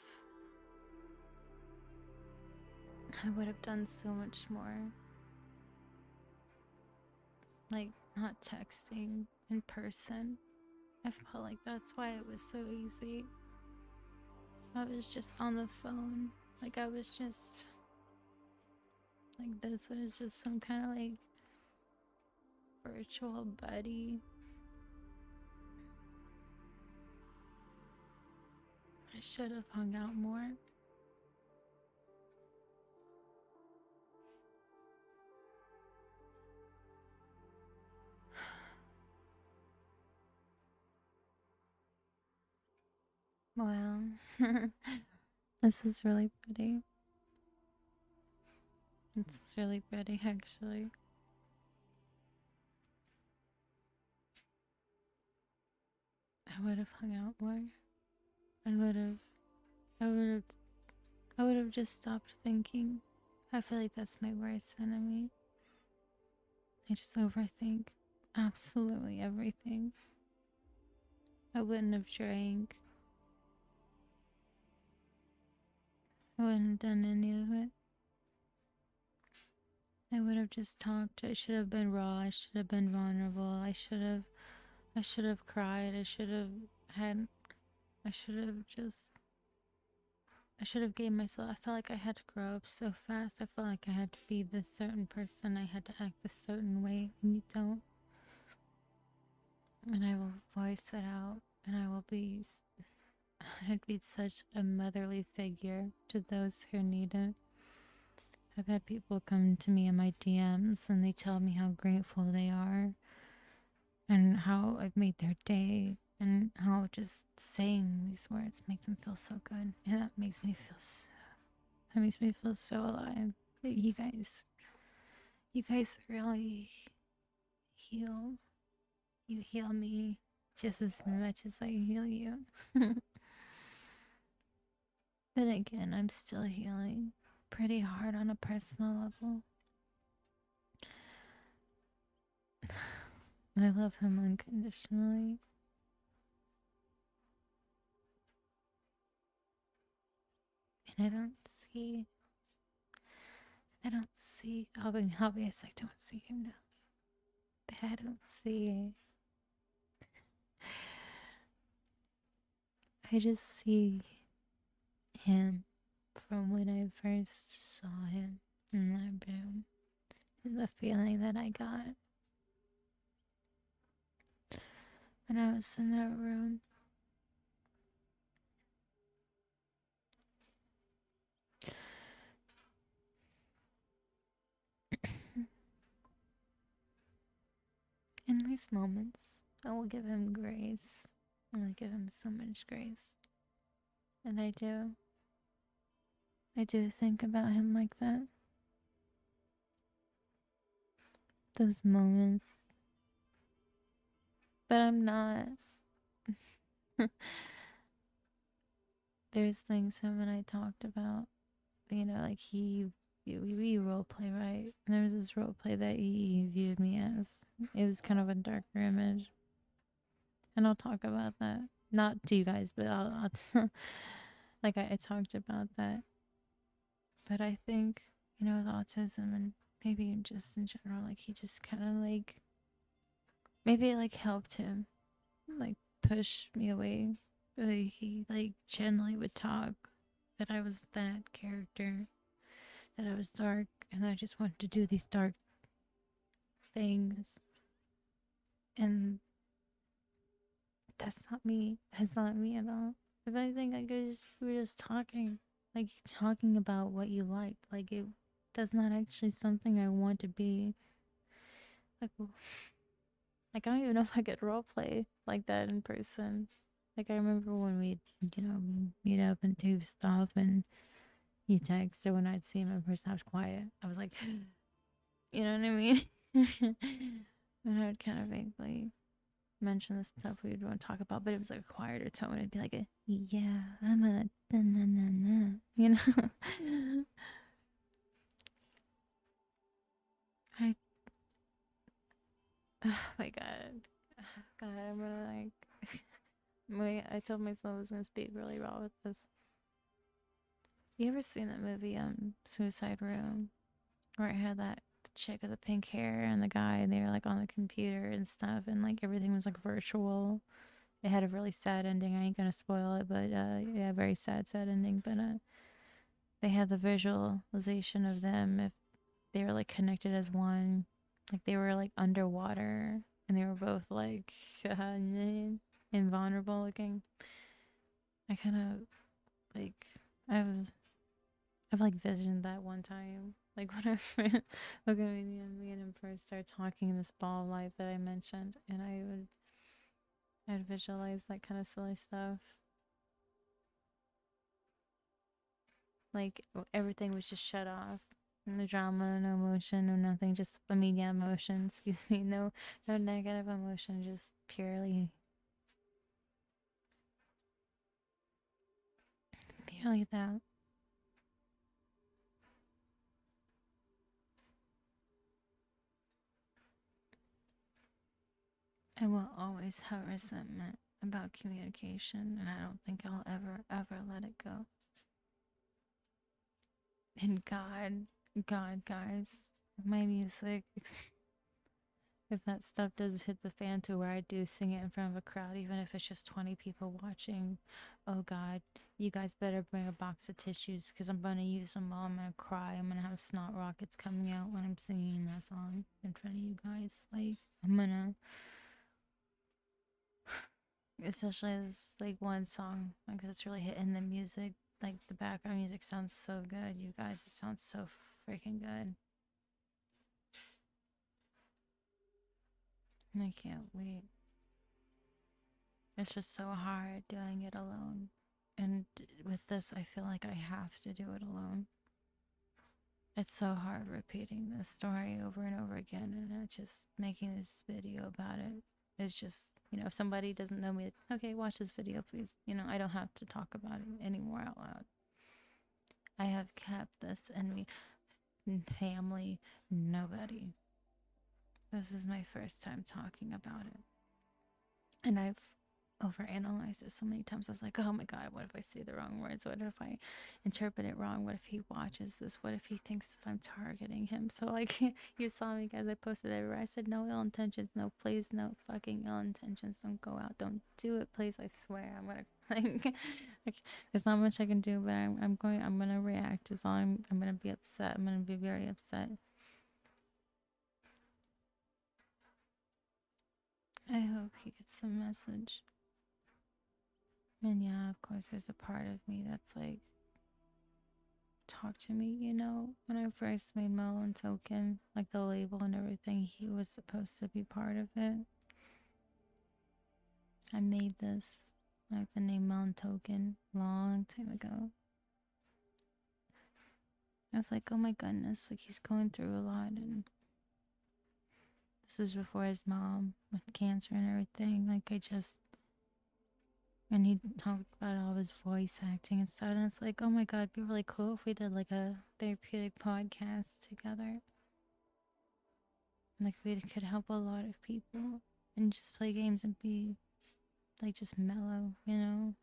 I would have done so much more. Like, not texting in person. I felt like that's why it was so easy. I was just on the phone. Like, I was just like, this was just some kind of like virtual buddy. I should have hung out more. Well, this is really pretty. This is really pretty, actually. I would have hung out more. I would have. I would have. I would have just stopped thinking. I feel like that's my worst enemy. I just overthink absolutely everything. I wouldn't have drank. I wouldn't have done any of it. I would have just talked. I should have been raw. I should have been vulnerable. I should have cried. Had I should have just I should have gave myself. I felt like I had to grow up so fast. I felt like I had to be this certain person. I had to act this certain way, and you don't. And I will voice it out, and I'd be such a motherly figure to those who need it. I've had people come to me in my DMs and they tell me how grateful they are and how I've made their day and how just saying these words make them feel so good. And that makes me feel so alive. You guys really heal. You heal me just as much as I heal you. But again, I'm still healing pretty hard on a personal level. I love him unconditionally. And I don't see, I'll be obvious, I don't see him now. But I just see him from when I first saw him in that room. And the feeling that I got when I was in that room. In these moments, I will give him grace. I will give him so much grace. And I do. I do think about him like that. Those moments. But I'm not. There's things him and I talked about. You know, like we role play, right? And there was this role play that he viewed me as. It was kind of a darker image. And I'll talk about that. Not to you guys, but I'll like I talked about that. But I think, you know, with autism and maybe just in general, like he just kind of like maybe it like helped him like push me away. Like he like gently would talk that I was that character, that I was dark, and I just wanted to do these dark things. And that's not me. That's not me at all. If anything, I guess we were just talking, like talking about what you like. Like it, that's not actually something I want to be. Like, like I don't even know if I could role play like that in person. Like I remember when we, you know, meet up and do stuff, and you text, or when I'd see him in person, I was quiet. I was like, you know what I mean? And I would kind of vaguely mention the stuff we would want to talk about, but it was like a quieter tone. It'd be like, yeah, I'm a na na na na, you know. I, oh my god, God, I'm gonna like, wait. I told myself I was gonna speak really raw with this. You ever seen that movie, Suicide Room, where it had that chick with the pink hair and the guy, and they were like on the computer and stuff, and like everything was like virtual. It had a really sad ending. I ain't gonna spoil it, but yeah, very sad ending. But they had the visualization of them if they were like connected as one, like they were like underwater and they were both like invulnerable looking. I kind of like I've I've like visioned that one time. Like whenever okay, me and him first started talking this ball of life that I mentioned, and I'd visualize that kind of silly stuff. Like everything was just shut off. No drama, no emotion, no nothing. Just I mean, yeah, emotion. Excuse me. No negative emotion. Just purely that. I will always have resentment about communication, and I don't think I'll ever let it go. And God, guys, my music, if that stuff does hit the fan to where I do sing it in front of a crowd, even if it's just 20 people watching, oh God, you guys better bring a box of tissues because I'm going to use them all. I'm going to cry. I'm going to have snot rockets coming out when I'm singing that song in front of you guys. Like, I'm going to, especially this, like, one song, like, that's really hitting the music. Like, the background music sounds so good. You guys, it sounds so freaking good. I can't wait. It's just so hard doing it alone. And with this, I feel like I have to do it alone. It's so hard repeating this story over and over again, and just making this video about it is just, if somebody doesn't know me, okay, watch this video, please. I don't have to talk about it anymore out loud. I have kept this in me. Family, nobody. This is my first time talking about it. And I've overanalyzed it so many times. I was like, oh my God, what if I say the wrong words? What if I interpret it wrong? What if he watches this? What if he thinks that I'm targeting him? So, like, you saw me, guys. I posted everywhere. I said, no ill intentions. No, please, no fucking ill intentions. Don't go out. Don't do it, please. I swear. I'm gonna, like, there's not much I can do, but I'm gonna react. Is all I'm gonna be upset. I'm gonna be very upset. I hope he gets the message. And yeah, of course, there's a part of me that's like, talk to me, when I first made Melon Token, like the label and everything, he was supposed to be part of it. I made this, like the name Melon Token, long time ago. I was like, oh my goodness, like he's going through a lot, and this is before his mom with cancer and everything. And he talked about all his voice acting and stuff, and it's like, oh my God, it'd be really cool if we did like a therapeutic podcast together. Like we could help a lot of people and just play games and be like just mellow. And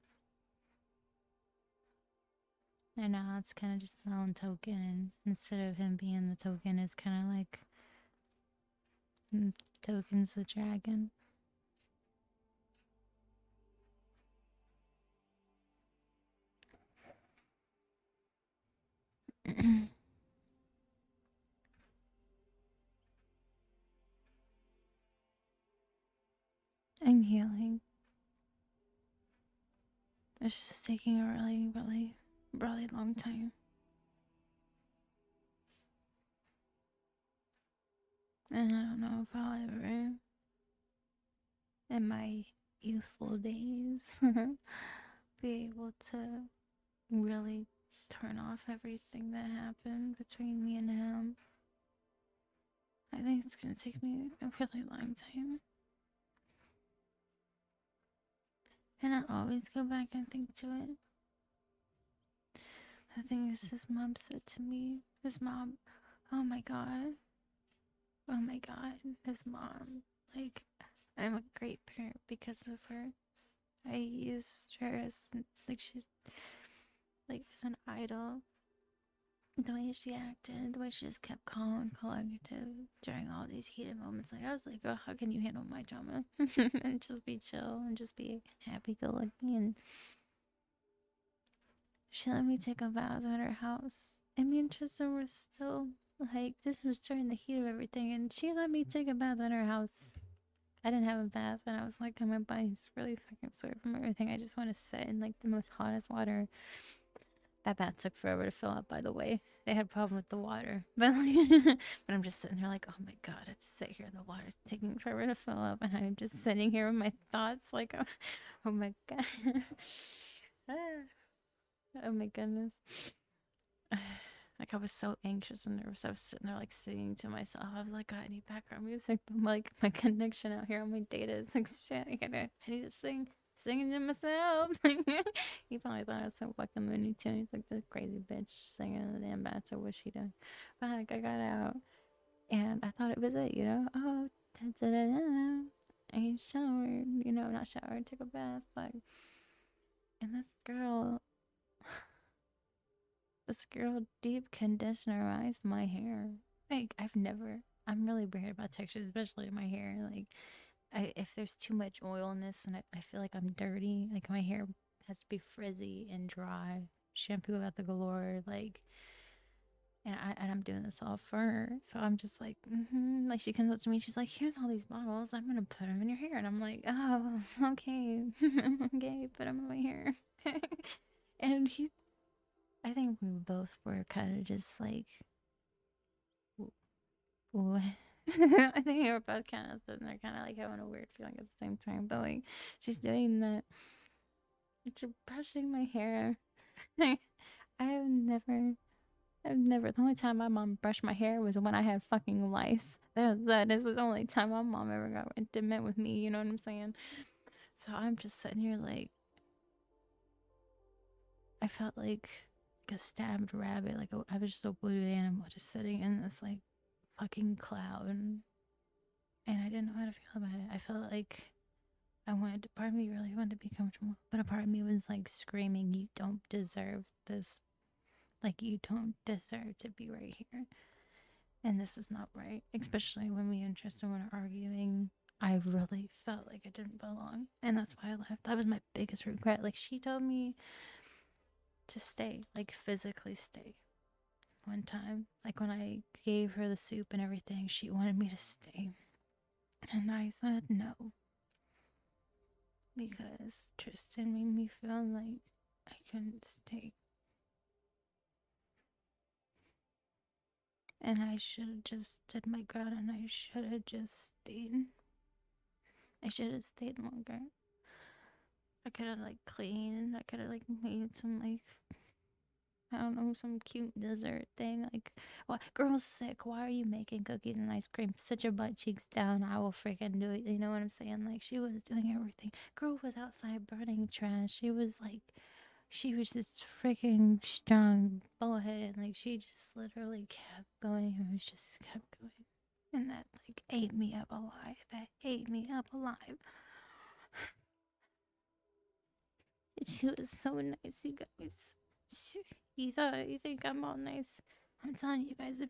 now it's kind of just mellow and token, and instead of him being the token, it's kind of like Token's the dragon. I'm healing. It's just taking a really, really, really long time. And I don't know if I'll ever, in my youthful days, be able to really turn off everything that happened between me and him. I think it's gonna take me a really long time. And I always go back and think to it. The thing is, his mom said to me, his mom, oh my God, oh my God, his mom, like, I'm a great parent because of her. I used her as, like, she's, like, as an idol. The way she acted, the way she just kept calm and collective during all these heated moments. Like, I was like, oh, how can you handle my drama? And just be chill and just be happy-go-lucky. And she let me take a bath at her house. And me and Tristan were still, like, this was during the heat of everything. And she let me take a bath at her house. I didn't have a bath. And I was like, my body's really fucking sore from everything. I just want to sit in, like, the most hottest water. That bath took forever to fill up, by the way. They had a problem with the water. But, but I'm just sitting there like, oh my God, I have to sit here and the water's taking forever to fill up. And I'm just sitting here with my thoughts like, oh my God. Oh my goodness. Like I was so anxious and nervous. I was sitting there like singing to myself. I was like, I need background music, but like my connection out here on my data is like shit. I need to singing to myself. He probably thought I was so fucking Looney Tunes. He's like this crazy bitch singing in the damn bathtub. What she done? But like I got out and I thought it was it, you know. Oh, da, da, da, da. I showered, you know, not showered, took a bath, like. And this girl deep conditionerized my hair. Like I'm really weird about textures, especially in my hair. Like if there's too much oilness and I feel like I'm dirty, like my hair has to be frizzy and dry. Shampoo at the galore, like, and I'm doing this all for her. So I'm just like, like she comes up to me, she's like, "Here's all these bottles. I'm gonna put them in your hair," and I'm like, "Oh, okay, okay, put them in my hair." And I think we both were kind of just like, what? I think we were both kind of sitting there, kind of like having a weird feeling at the same time. But like, she's doing that, she's brushing my hair. I have never, I've never. The only time my mom brushed my hair was when I had fucking lice. That is the only time my mom ever got intimate with me. You know what I'm saying? So I'm just sitting here like, I felt like a stabbed rabbit. Like I was just a wounded animal, just sitting in this like fucking cloud, and I didn't know how to feel about it. I felt like part of me really wanted to be comfortable, but a part of me was like screaming, "You don't deserve this. Like, you don't deserve to be right here. And this is not right." Especially when me and Tristan were arguing. I really felt like I didn't belong. And that's why I left. That was my biggest regret. Like, she told me to stay, like, physically stay one time. Like, when I gave her the soup and everything, she wanted me to stay. And I said no. Because Tristan made me feel like I couldn't stay. And I should have just stood my ground and I should have just stayed. I should have stayed longer. I could have like cleaned. I could have like made some like, I don't know, some cute dessert thing. Like, what? Girl's sick. Why are you making cookies and ice cream? Sit your butt cheeks down. I will freaking do it. You know what I'm saying? Like, she was doing everything. Girl was outside burning trash. She was just freaking strong, bullheaded. Like, she just literally kept going. It was just kept going. And that like ate me up alive. That ate me up alive. She was so nice, you guys. She, you think I'm all nice? I'm telling you guys,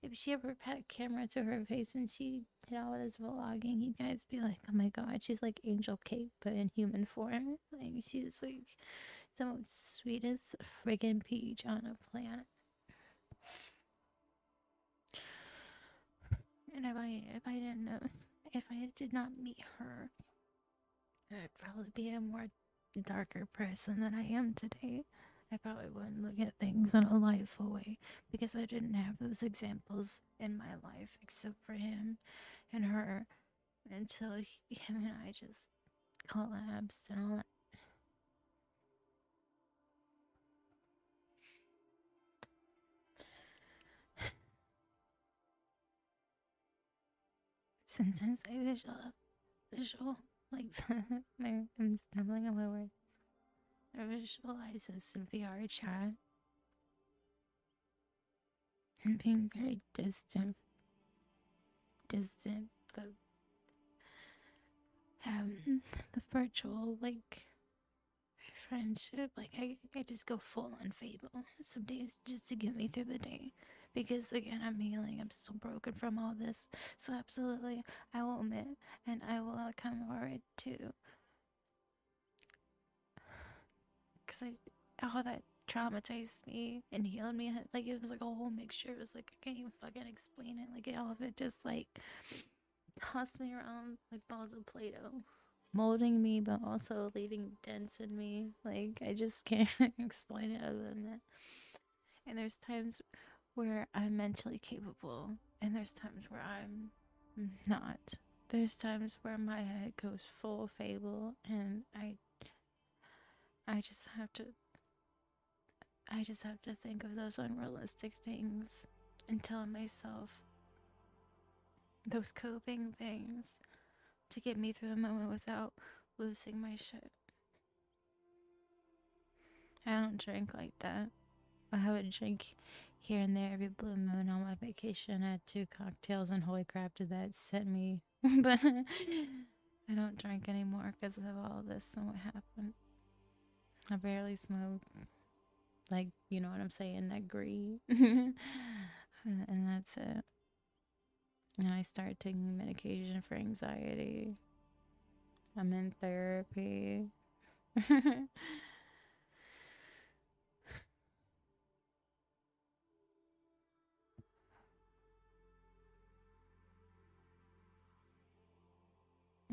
if she ever had a camera to her face and she did all this vlogging, you guys be like, oh my god, she's like Angel Kate but in human form. Like she's like the most sweetest friggin' peach on a planet. And if I did not meet her, I'd probably be a more darker person than I am today. I probably wouldn't look at things in a lightful way because I didn't have those examples in my life except for him and her until him and I just collapsed and all that. Sometimes I visual, like, I'm stumbling on my word. I visualize us in VR chat and being very distant, but the virtual, like, friendship. Like I just go full on Fable some days just to get me through the day. Because again, I'm healing. I'm still broken from all this. So absolutely, I will admit and I will come forward too. Because all that traumatized me and healed me. Like it was like a whole mixture. It was like I can't even fucking explain it. Like all of it just like tossed me around like balls of Play-Doh, molding me but also leaving dents in me. Like I just can't explain it other than that. And there's times where I'm mentally capable and there's times where I'm not. There's times where my head goes full Fable and I just have to I just have to think of those unrealistic things and tell myself those coping things to get me through the moment without losing my shit. I don't drink like that. I have a drink here and there every blue moon. On my vacation, I had 2 cocktails, and holy crap, did that set me. But I don't drink anymore because of all this and what happened. I barely smoke. Like, you know what I'm saying? Agree. And that's it. And I started taking medication for anxiety. I'm in therapy.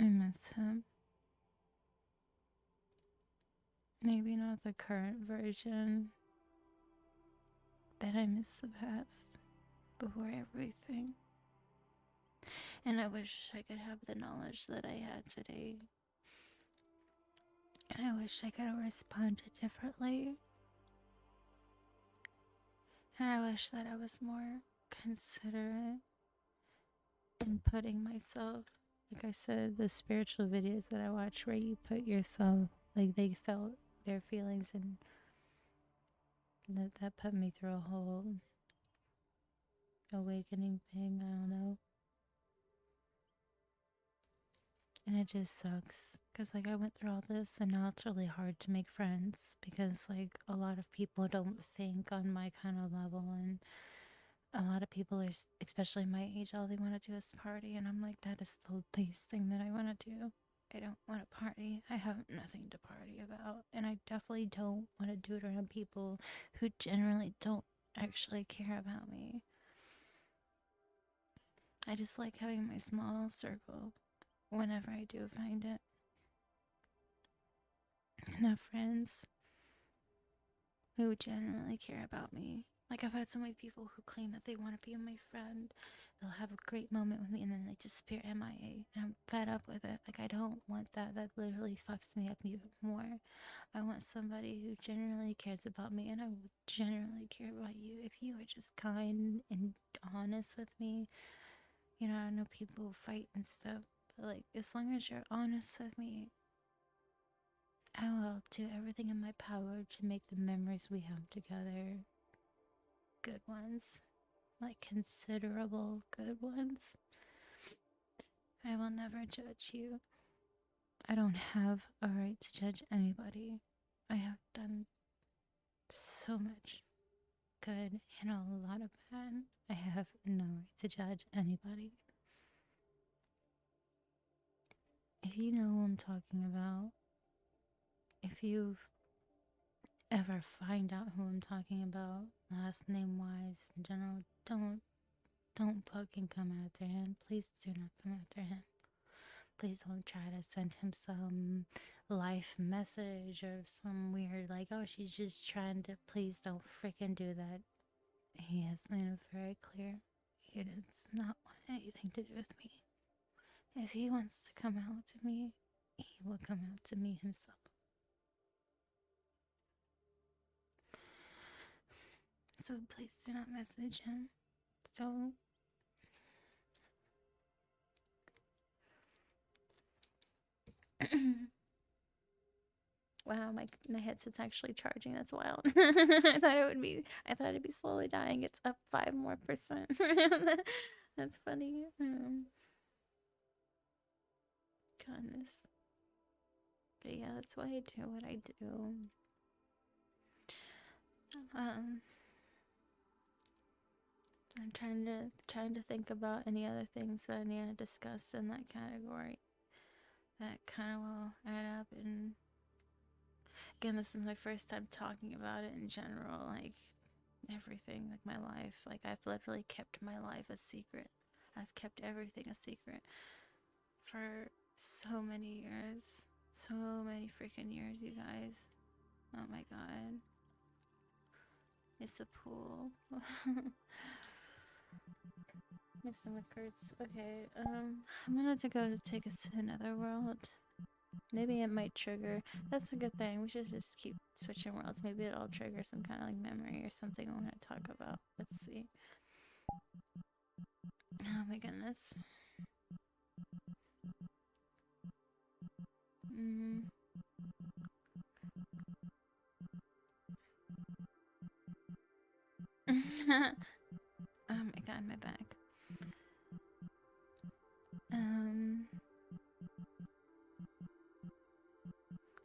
I miss him. Maybe not the current version, but I miss the past before everything. And I wish I could have the knowledge that I had today. And I wish I could have responded differently. And I wish that I was more considerate in putting myself, like I said, the spiritual videos that I watch where you put yourself, like they felt their feelings, and that put me through a whole awakening thing. I don't know. And it just sucks because, like, I went through all this and now it's really hard to make friends because, like, a lot of people don't think on my kind of level. And a lot of people are, especially my age, all they want to do is party. And I'm like, that is the least thing that I want to do. I don't want to party. I have nothing to party about. And I definitely don't want to do it around people who generally don't actually care about me. I just like having my small circle whenever I do find it. Enough friends who genuinely care about me. Like, I've had so many people who claim that they want to be my friend. They'll have a great moment with me and then they disappear MIA. And I'm fed up with it. Like, I don't want that. That literally fucks me up even more. I want somebody who genuinely cares about me, and I will genuinely care about you. If you are just kind and honest with me, you know, I know people fight and stuff, but like, as long as you're honest with me, I will do everything in my power to make the memories we have together good ones, like considerable good ones. I will never judge you. I don't have a right to judge anybody. I have done so much good and a lot of bad. I have no right to judge anybody. If you know who I'm talking about, if you've ever find out who I'm talking about, last name wise, in general, don't fucking come after him. Please do not come after him. Please don't try to send him some life message or some weird, like, oh, she's just trying to. Please don't freaking do that. He has made it very clear he does not want anything to do with me. If he wants to come out to me, he will come out to me himself. So please do not message him. So wow, my headset's actually charging. That's wild. I thought it'd be slowly dying. It's up 5% more. That's funny. Goodness. But yeah, that's why I do what I do. Um, I'm trying to think about any other things that I need to discuss in that category that kind of will add up. And again, this is my first time talking about it in general, like everything, like my life. Like, I've literally kept my life a secret. I've kept everything a secret for so many years. So many freaking years, you guys. Oh my god. It's a pool. My stomach hurts. Okay, I'm gonna have to go take us to another world. Maybe it might trigger. That's a good thing. We should just keep switching worlds. Maybe it'll trigger some kind of like memory or something we want to talk about. Let's see. Oh my goodness. Mm. Oh my god, my back. Um,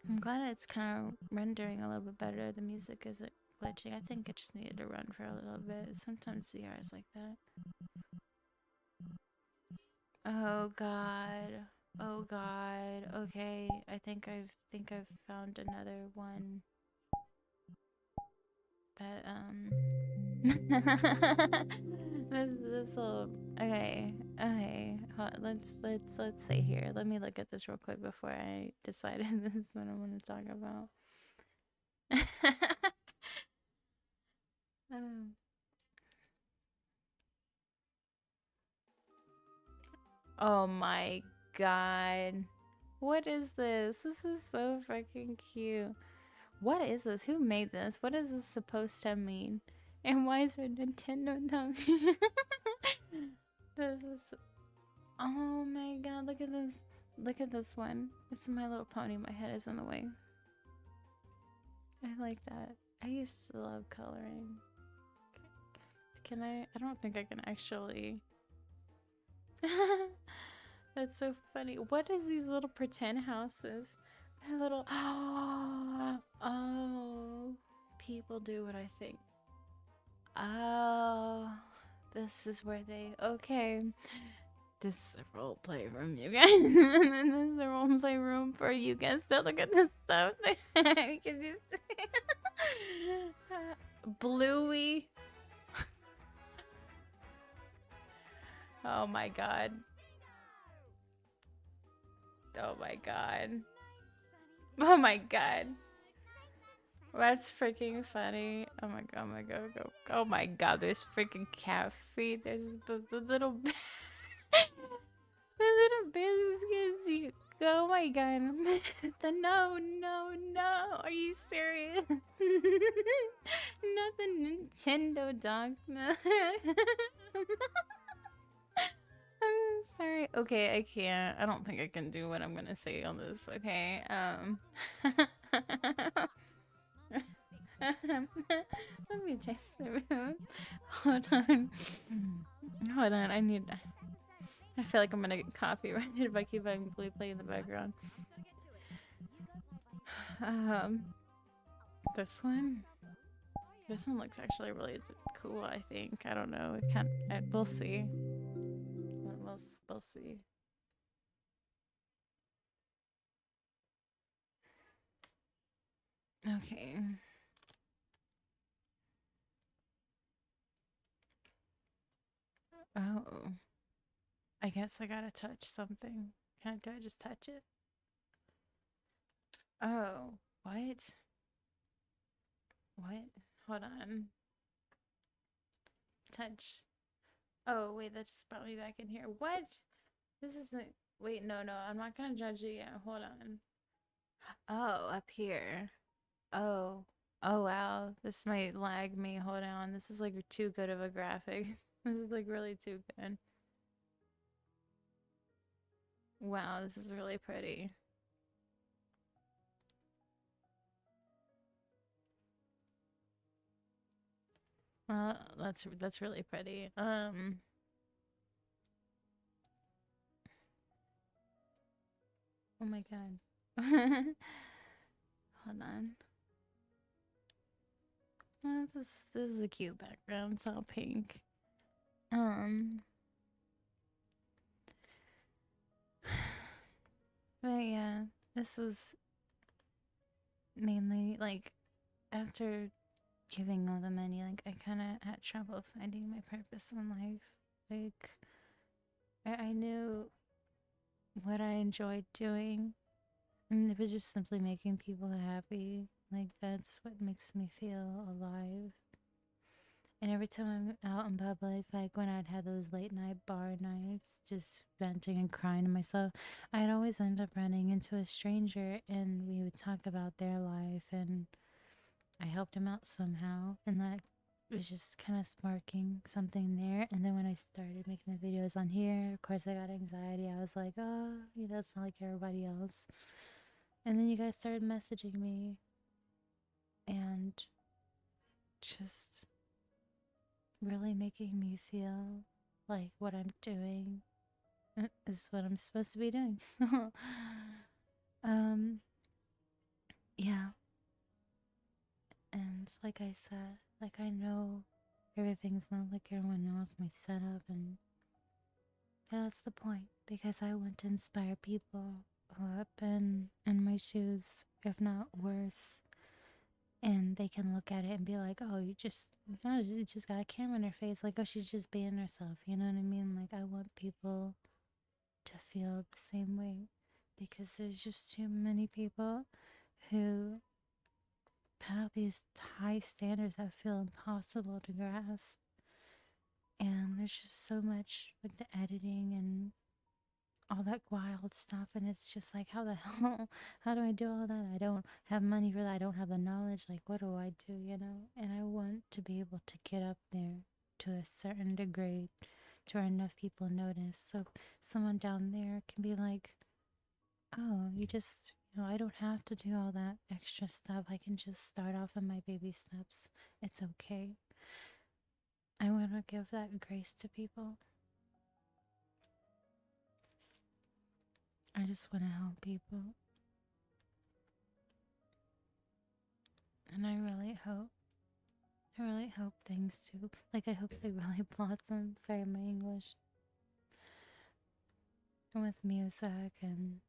I'm glad it's kind of rendering a little bit better. The music isn't glitching. I think it just needed to run for a little bit. Sometimes VR is like that. Oh god. Oh god. Okay, I think I've found another one that this will okay. Let's say here. Let me look at this real quick before I decide if this is what I want to talk about. um, oh my god. What is this? This is so freaking cute. What is this? Who made this? What is this supposed to mean? And why is there Nintendo tongue? This is. Oh my god, look at this. Look at this one. It's My Little Pony. My head is in the way. I like that. I used to love coloring. Can I? I don't think I can actually. That's so funny. What is these little pretend houses? They're little. Oh, people do what I think. Oh, this is where they. Okay. This is a role play room, you guys. This is a role play room for you guys. So look at this stuff. Bluey. Oh my god. Oh my god. Oh my god. That's freaking funny. Oh my god, oh my god, oh my god, there's freaking cat feet. There's the little the little biscuits. Oh my god. No. Are you serious? Not the Nintendo dog. I'm sorry. Okay, I can't. I don't think I can do what I'm gonna say on this. Okay. Let me change the room. Hold on. Hold on. I feel like I'm gonna get copyrighted if I keep having Blue play in the background. Um, this one. This one looks actually really cool. I think. I don't know. It can't. We'll see. We'll see. Okay. Oh. I guess I gotta touch something. Do I just touch it? Oh. What? What? Hold on. Touch. Oh, wait, that just brought me back in here. What? This isn't. Wait, no. I'm not gonna judge it yet. Hold on. Oh, up here. Oh. Oh, wow. This might lag me. Hold on. This is like too good of a graphics. This is like really too good. Wow, this is really pretty. Well, that's really pretty. Oh my god. Hold on. This is a cute background. It's all pink. Um, but yeah, this is mainly like after giving all the money, like I kind of had trouble finding my purpose in life. Like I knew what I enjoyed doing, and it was just simply making people happy. Like that's what makes me feel alive. And every time I'm out in public, like when I'd have those late night bar nights, just venting and crying to myself, I'd always end up running into a stranger and we would talk about their life and I helped him out somehow. And that was just kind of sparking something there. And then when I started making the videos on here, of course, I got anxiety. I was like, oh, you know, it's not like everybody else. And then you guys started messaging me and just really making me feel like what I'm doing is what I'm supposed to be doing. um, yeah. And like I said, like I know everything's not like everyone knows my setup, and yeah, that's the point because I want to inspire people who have been in my shoes, if not worse, and they can look at it and be like, "Oh, you just got a camera in her face. Like, oh, she's just being herself." You know what I mean? Like, I want people to feel the same way because there's just too many people who put out these high standards that feel impossible to grasp. And there's just so much with the editing and all that wild stuff. And it's just like, how the hell, how do I do all that? I don't have money for that. I don't have the knowledge. Like, what do I do, you know? And I want to be able to get up there to a certain degree to where enough people notice. So someone down there can be like, oh, you just, you know, I don't have to do all that extra stuff. I can just start off on my baby steps. It's okay. I want to give that grace to people. I just want to help people. And I really hope things do. Like, I hope they really blossom. Sorry, my English. And with music and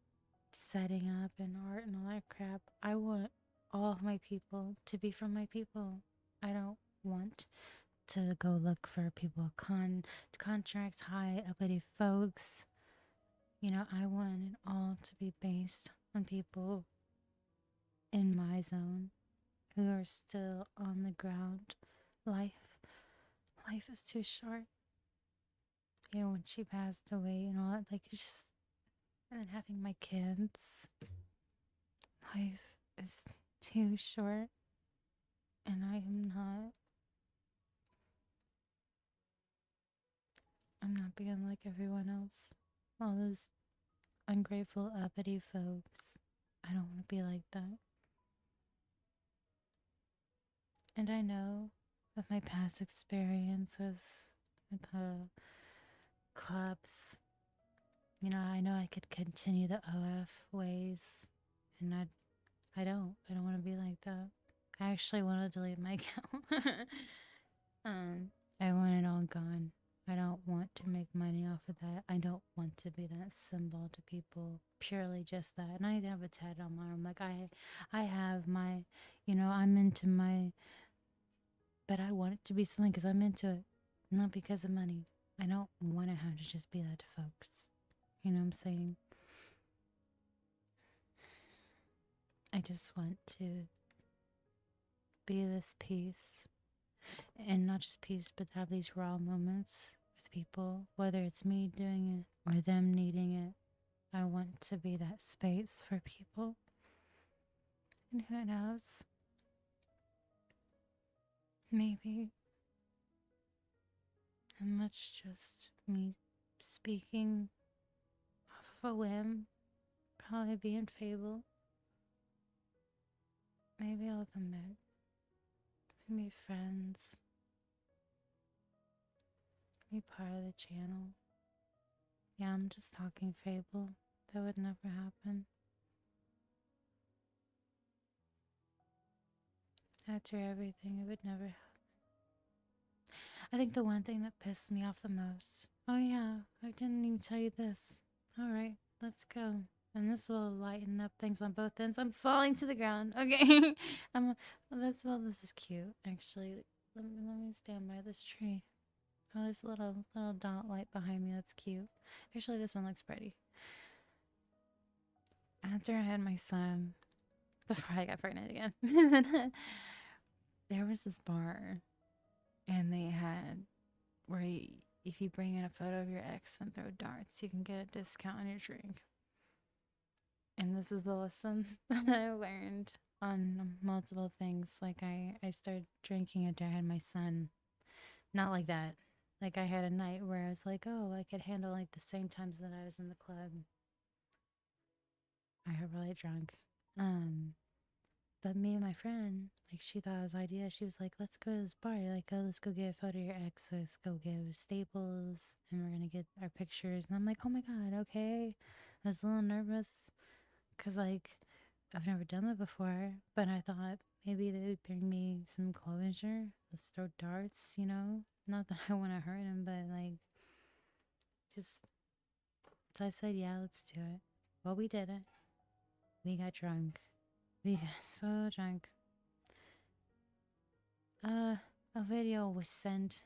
setting up and art and all that crap, I want all of my people to be from my people. I don't want to go look for people contracts, high uppity folks. You know, I want it all to be based on people in my zone who are still on the ground. Life is too short. You know, when she passed away and all that, like it's just, and then having my kids, life is too short, and I'm not being like everyone else. All those ungrateful, uppity folks. I don't want to be like that. And I know with my past experiences with the clubs, you know, I know I could continue the OF ways, and I don't want to be like that. I actually want to delete my account. I want it all gone. I don't want to make money off of that. I don't want to be that symbol to people. Purely just that. And I have a tat on my arm. Like I have my, you know, I'm into my, but I want it to be something because I'm into it, not because of money. I don't want to have to just be that to folks. You know what I'm saying? I just want to be this peace, and not just peace, but have these raw moments with people, whether it's me doing it or them needing it. I want to be that space for people. And who knows? Maybe, and that's just me speaking off of a whim, probably being fable. Maybe I'll come back and be friends, be part of the channel. Yeah, I'm just talking fable. That would never happen. After everything, it would never happen. I think the one thing that pissed me off the most. Oh, yeah, I didn't even tell you this. All right, let's go. And this will lighten up things on both ends. I'm falling to the ground. Okay. This is cute, actually. Let me stand by this tree. Oh, there's a little dot light behind me. That's cute. Actually, this one looks pretty. After I had my son, before I got pregnant again, there was this bar and they had where if you bring in a photo of your ex and throw darts, you can get a discount on your drink. And this is the lesson that I learned on multiple things. Like I started drinking after I had my son. Not like that. Like I had a night where I was like, oh, I could handle like the same times that I was in the club. I got really drunk. Um, but me and my friend, like she thought it was an idea. She was like, let's go to this bar. Like, oh, let's go get a photo of your ex. Let's go get Staples and we're gonna get our pictures. And I'm like, oh my God, okay. I was a little nervous because like I've never done that before, but I thought maybe they would bring me some closure. Let's throw darts, you know? Not that I want to hurt him, but like just so I said, yeah, let's do it. Well, we did it. We got drunk. We got so drunk. Uh, a video was sent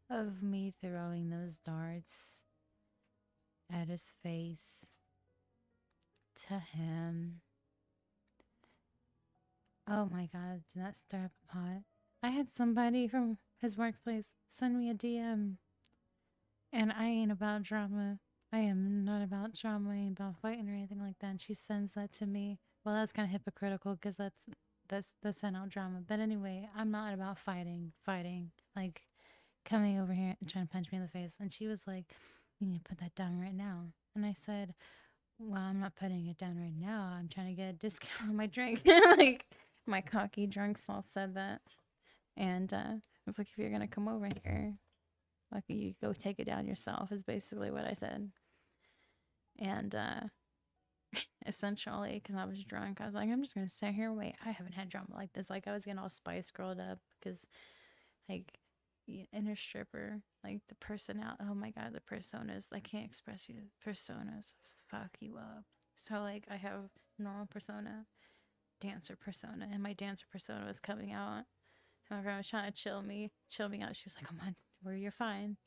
of me throwing those darts at his face to him. Oh my God, do not stir up a pot. I had somebody from his workplace send me a DM, and I ain't about drama. I am not about drama, I ain't about fighting or anything like that. And she sends that to me. Well, that's kind of hypocritical because that's sent out drama. But anyway, I'm not about fighting, like coming over here and trying to punch me in the face. And she was like, "You need to put that down right now." And I said, well, I'm not putting it down right now. I'm trying to get a discount on my drink. Like my cocky drunk self said that. And I was like, if you're gonna come over here, like you go take it down yourself is basically what I said. And essentially, because I was drunk, I was like, I'm just gonna sit here and wait. I haven't had drama like this. Like I was getting all spice girled up because like inner stripper, like the personality. Oh my God, the personas. I can't express you. Personas fuck you up. So like I have normal persona, dancer persona, and my dancer persona was coming out. My friend was trying to chill me out. She was like, "Come on, you're fine,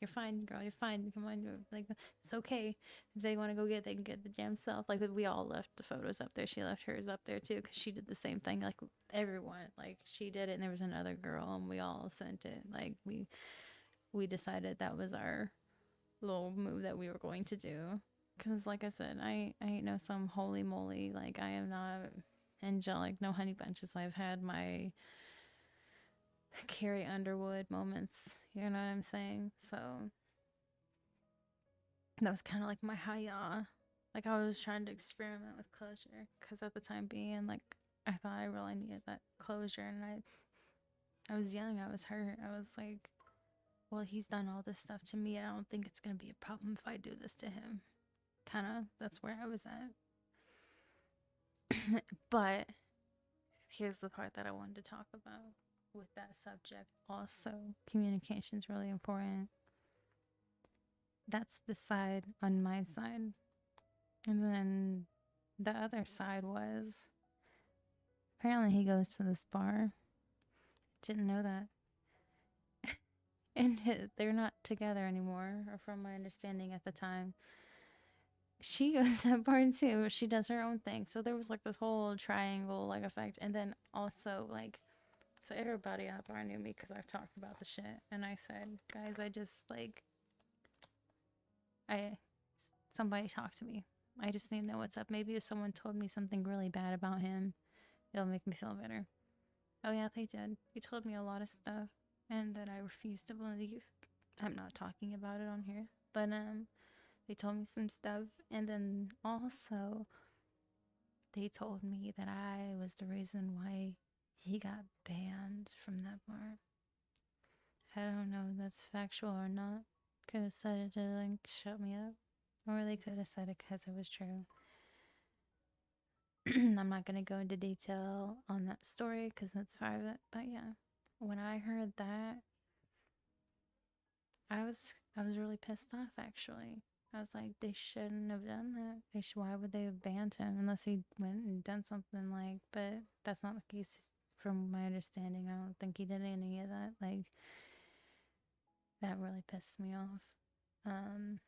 girl, you're fine. Come on, you're like, it's okay. If they want to go get, they can get the damn self." Like we all left the photos up there. She left hers up there too, cause she did the same thing. Like everyone, like she did it, and there was another girl, and we all sent it. Like we decided that was our little move that we were going to do. Cause like I said, I ain't no some holy moly. Like I am not angelic, no honey bunches. I've had my Carrie Underwood moments. You know what I'm saying? So that was kind of like my hi-ya. Like I was trying to experiment with closure because at the time being, like I thought I really needed that closure, and I was young, I was hurt, I was like, well, he's done all this stuff to me, and I don't think it's gonna be a problem if I do this to him. Kind of that's where I was at. But here's the part that I wanted to talk about with that subject. Also, communication is really important. That's the side on my side. And then the other side was apparently he goes to this bar. Didn't know that. And they're not together anymore, or from my understanding at the time. She goes to that bar too. She does her own thing. So there was like this whole triangle like effect. And then also like, so everybody at the bar knew me because I've talked about the shit. And I said, guys, I just like, I, somebody talk to me. I just need to know what's up. Maybe if someone told me something really bad about him, it'll make me feel better. Oh, yeah, they did. He told me a lot of stuff and that I refused to believe. I'm not talking about it on here, but they told me some stuff, and then also they told me that I was the reason why he got banned from that bar. I don't know if that's factual or not. Could have said it to like shut me up, or they could have said it because it was true. I'm not gonna go into detail on that story because that's private, but yeah, when I heard that, I was really pissed off actually. I was like, they shouldn't have done that. Why would they have banned him unless he went and done something like? But that's not the case, from my understanding. I don't think he did any of that. Like that really pissed me off. Um,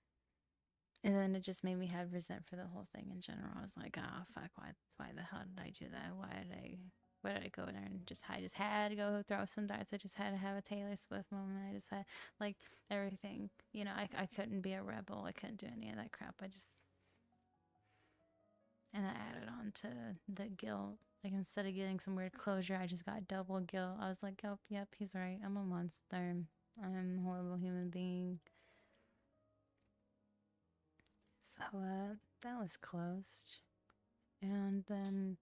and then it just made me have resent for the whole thing in general. I was like, oh fuck, why the hell did I do that? Why did I? where did I go there and just I just had to go throw some darts. I just had to have a Taylor Swift moment. I just had like everything. You know, I couldn't be a rebel. I couldn't do any of that crap. I just and that added on to the guilt. Like instead of getting some weird closure, I just got double guilt. I was like, yep, he's right. I'm a monster. I'm a horrible human being. So that was closed. And then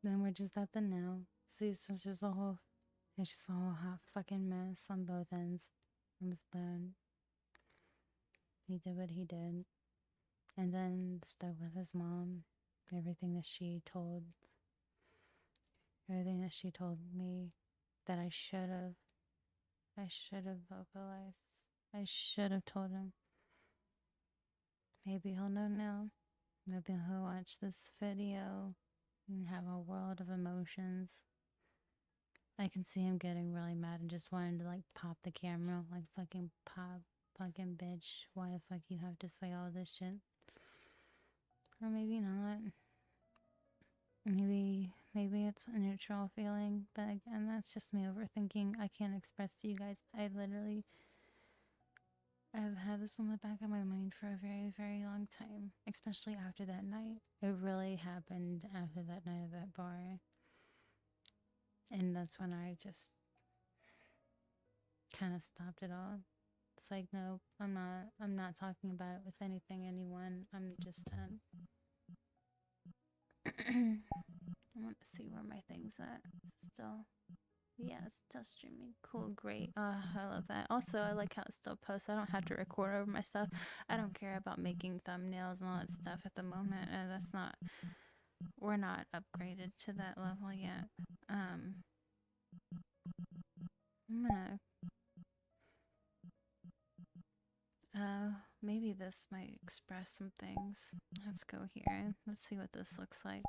we're just at the now. See, it's just a whole hot fucking mess on both ends. It was bad. He did what he did. And then the stuff with his mom, everything that she told, everything that she told me that I should have vocalized. I should have told him. Maybe he'll know now. Maybe he'll watch this video and have a world of emotions. I can see him getting really mad and just wanting to like pop the camera, like fucking pop, fucking bitch. Why the fuck you have to say all this shit? Or maybe not. Maybe it's a neutral feeling, but again, that's just me overthinking. I can't express to you guys. I've had this on the back of my mind for a very, very long time, especially after that night. It really happened after that night at that bar. And that's when I just kind of stopped it all. It's like, nope, I'm not talking about it with anyone. I'm just done. I want to see where my thing's at. Still, yeah, it's still streaming. Cool, great. I love that. Also, I like how it still posts. I don't have to record over my stuff. I don't care about making thumbnails and all that stuff at the moment. We're not upgraded to that level yet. I'm gonna, maybe this might express some things. Let's go here. Let's see what this looks like.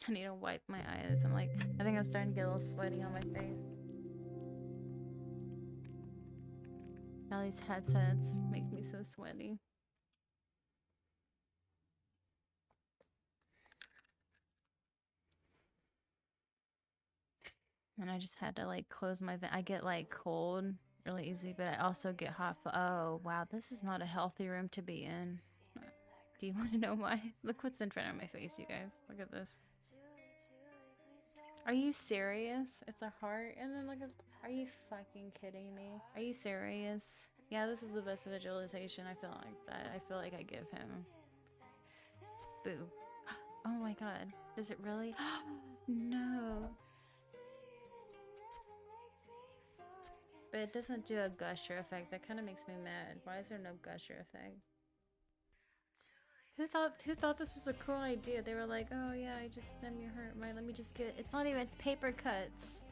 I need to wipe my eyes. I think I'm starting to get a little sweaty on my face. All these headsets make me so sweaty. And I just had to like close my vent. I get like cold really easy, but I also get hot. Oh, wow. This is not a healthy room to be in. Do you want to know why? Look what's in front of my face, you guys. Look at this. Are you serious? It's a heart. And then look at. Are you fucking kidding me? Are you serious? Yeah, this is the best visualization. I feel like that. I feel like I give him. Boo. Oh my god. Does it really? No. But it doesn't do a gusher effect. That kind of makes me mad. Why is there no gusher effect? Who thought this was a cool idea? They were like, oh yeah, I just stem your hurt. Right, let me just get it's not even it's paper cuts.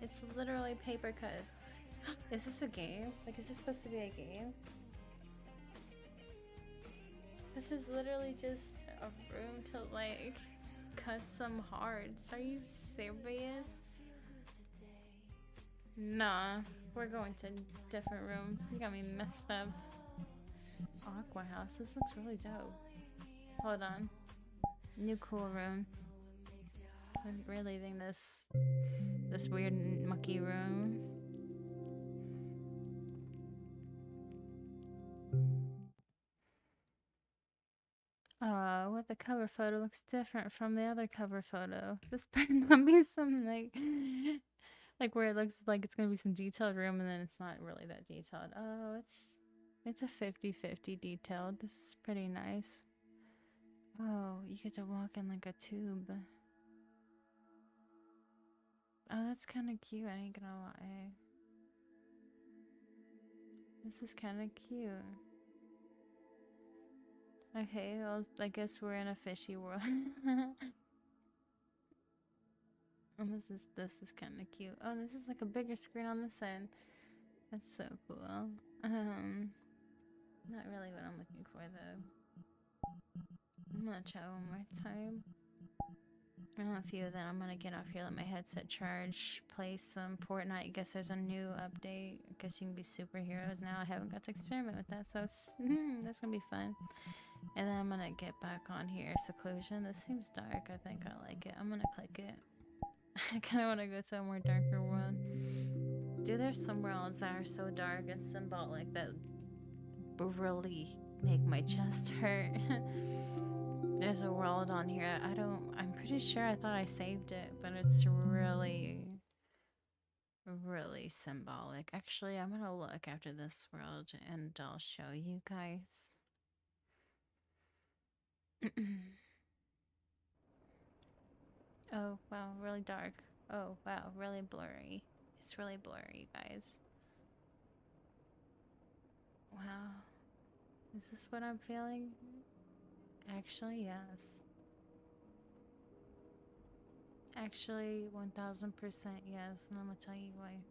It's literally paper cuts. Is this a game? Like is this supposed to be a game? This is literally just a room to like cut some hearts. Are you serious? Nah, we're going to a different room. You got me messed up. Aqua House. This looks really dope. Hold on. New cool room. We're leaving this weird mucky room. What the cover photo looks different from the other cover photo. This better not be some like where it looks like it's gonna be some detailed room and then it's not really that detailed. Oh, it's a 50-50 detailed. This is pretty nice. Oh, you get to walk in like a tube. Oh, that's kind of cute. I ain't gonna lie. This is kind of cute. Okay, well, I guess we're in a fishy world. Oh, this is kind of cute. Oh, this is like a bigger screen on this side. That's so cool. Not really what I'm looking for though. I'm gonna try one more time. A few of them. I'm gonna get off here, let my headset charge, play some Fortnite. I guess there's a new update. I guess you can be superheroes now. I haven't got to experiment with that, so that's gonna be fun. And then I'm gonna get back on here. Seclusion. This seems dark. I think I like it. I'm gonna click it. I kind of want to go to a more darker world. Dude, there's some worlds that are so dark and symbolic that really make my chest hurt. There's a world on here. I'm pretty sure I thought I saved it, but it's really, really symbolic. Actually, I'm gonna look after this world and I'll show you guys. Oh, wow, really dark. Oh, wow, really blurry. It's really blurry, guys. Wow. Is this what I'm feeling? Actually, yes. Actually, 1000% yes, and I'm gonna tell you why.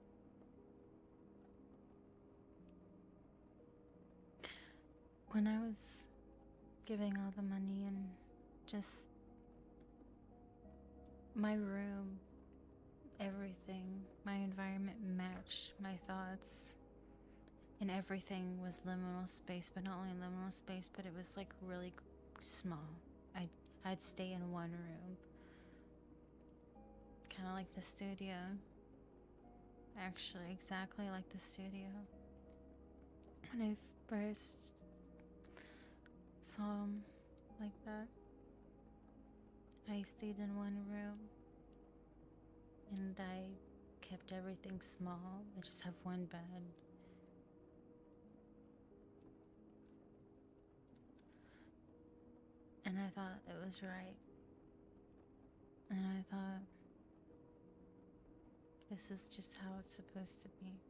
When I was giving all the money and just my room, everything, my environment matched my thoughts, and everything was liminal space, but not only liminal space, but it was like really small. I'd stay in one room, kind of like the studio. Actually, exactly like the studio. When I first saw him like that, I stayed in one room and I kept everything small. I just have one bed. And I thought it was right. And I thought, this is just how it's supposed to be.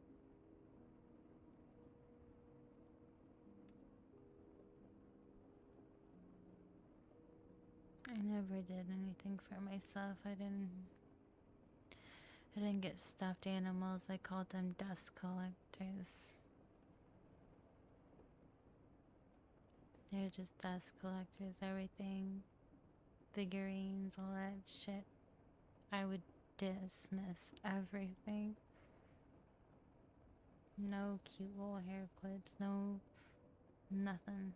I never did anything for myself. I didn't get stuffed animals. I called them dust collectors. They're just dust collectors, everything, figurines, all that shit. I would dismiss everything. No cute little hair clips, no nothing.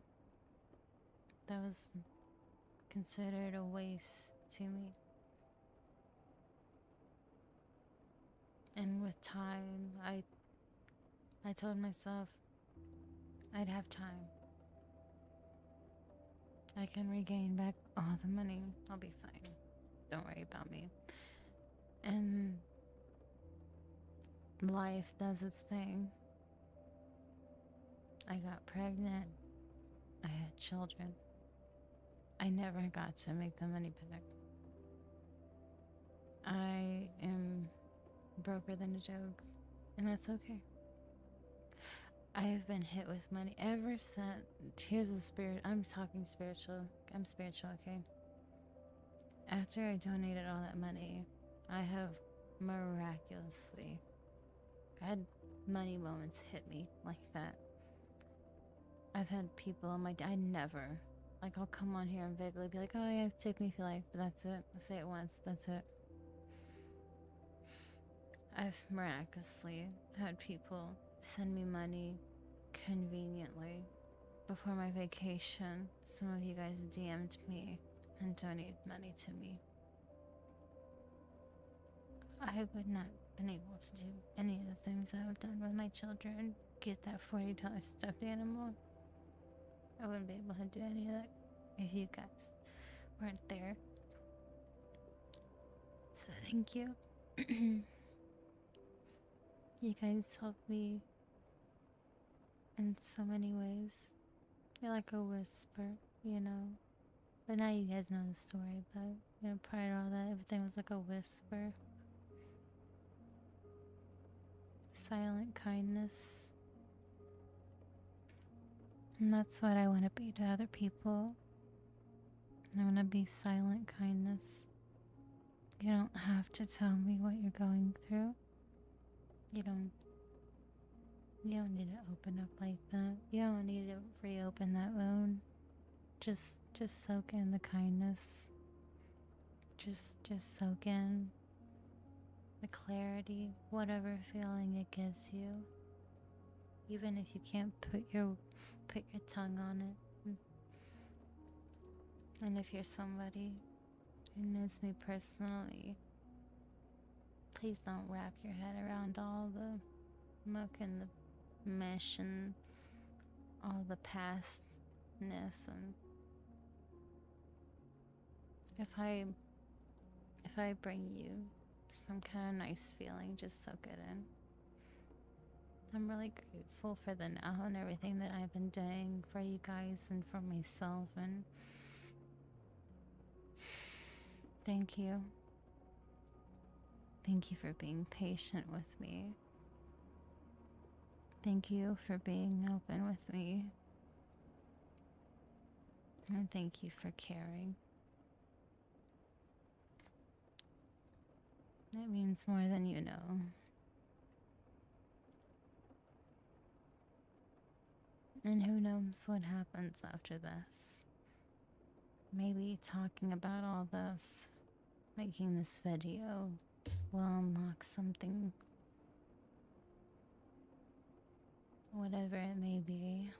That was considered a waste to me. And with time, I told myself I'd have time. I can regain back all the money. I'll be fine. Don't worry about me. And life does its thing. I got pregnant. I had children. I never got to make the money back. I am broker than a joke, and that's okay. I have been hit with money ever since. Here's the spirit. I'm talking spiritual. I'm spiritual, okay? After I donated all that money, I have miraculously had money moments hit me like that. I've had people on my. I never. Like, I'll come on here and vaguely be like, oh, yeah, take me for life, but that's it. I say it once, that's it. I've miraculously had people send me money conveniently before my vacation. Some of you guys DM'd me and donated money to me. I would not been able to do any of the things I've done with my children. Get that $40 stuffed animal. I wouldn't be able to do any of that if you guys weren't there. So thank you. You guys helped me in so many ways. You're like a whisper, you know. But now you guys know the story, but prior to all that, everything was like a whisper. Silent kindness. And that's what I want to be to other people. I want to be silent kindness. You don't have to tell me what you're going through. You don't need to open up like that. You don't need to reopen that wound. Just soak in the kindness. Just soak in the clarity, whatever feeling it gives you, even if you can't put your tongue on it. And if you're somebody who knows me personally, please don't wrap your head around all the muck and the mesh and all the pastness. And if I bring you some kind of nice feeling, just soak it in. I'm really grateful for the now and everything that I've been doing for you guys and for myself. And thank you. Thank you for being patient with me. Thank you for being open with me. And thank you for caring. It means more than you know. And who knows what happens after this. Maybe talking about all this, making this video, will unlock something, whatever it may be.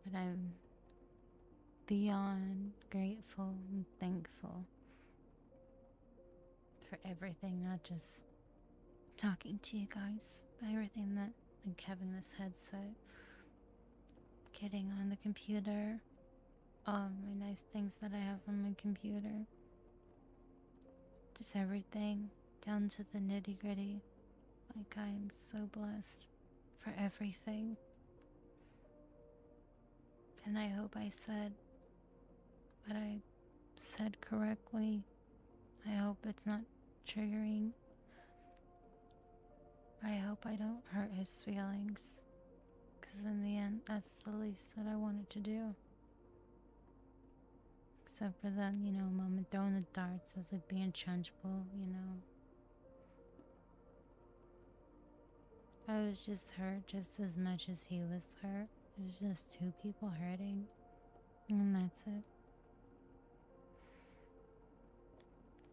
But I'm beyond grateful and thankful for everything, not just talking to you guys, but everything that, like having this headset, getting on the computer, all my nice things that I have on my computer, just everything down to the nitty gritty. Like, I'm so blessed for everything. And I hope I said what I said correctly. I hope it's not triggering. I hope I don't hurt his feelings. Because in the end, that's the least that I wanted to do. Except for that, moment throwing the darts as like being changeable, I was just hurt just as much as he was hurt. It was just two people hurting. And that's it.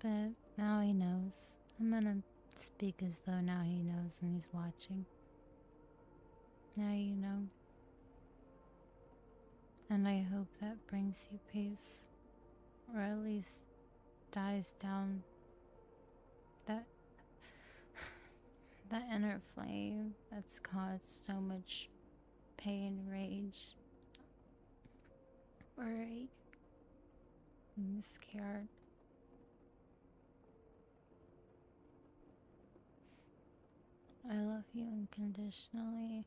But now he knows. I'm gonna speak as though now he knows and he's watching. Now you know. And I hope that brings you peace. Or at least dies down that inner flame that's caused so much pain, rage, worry, and scared. I love you unconditionally.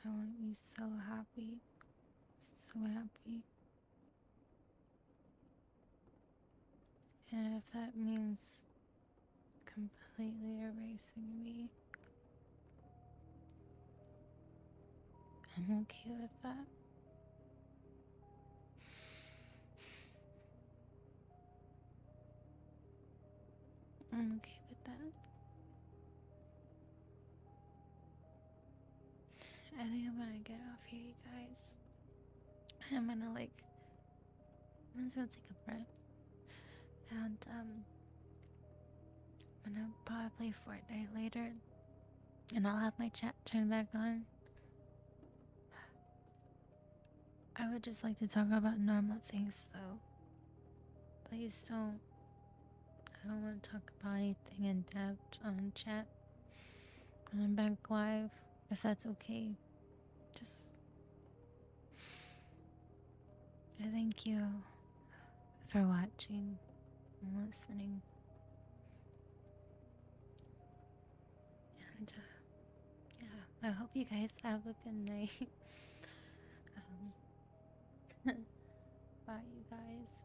I want you so happy, so happy. And if that means completely erasing me, I'm okay with that. I'm okay with that. I think I'm gonna get off here, you guys. I'm just gonna take a breath. And I'm gonna probably play Fortnite later. And I'll have my chat turned back on. I would just like to talk about normal things though. Please don't. I don't want to talk about anything in depth on chat. And I'm back live, if that's okay. Just, I thank you for watching and listening. And yeah, I hope you guys have a good night. Bye, you guys.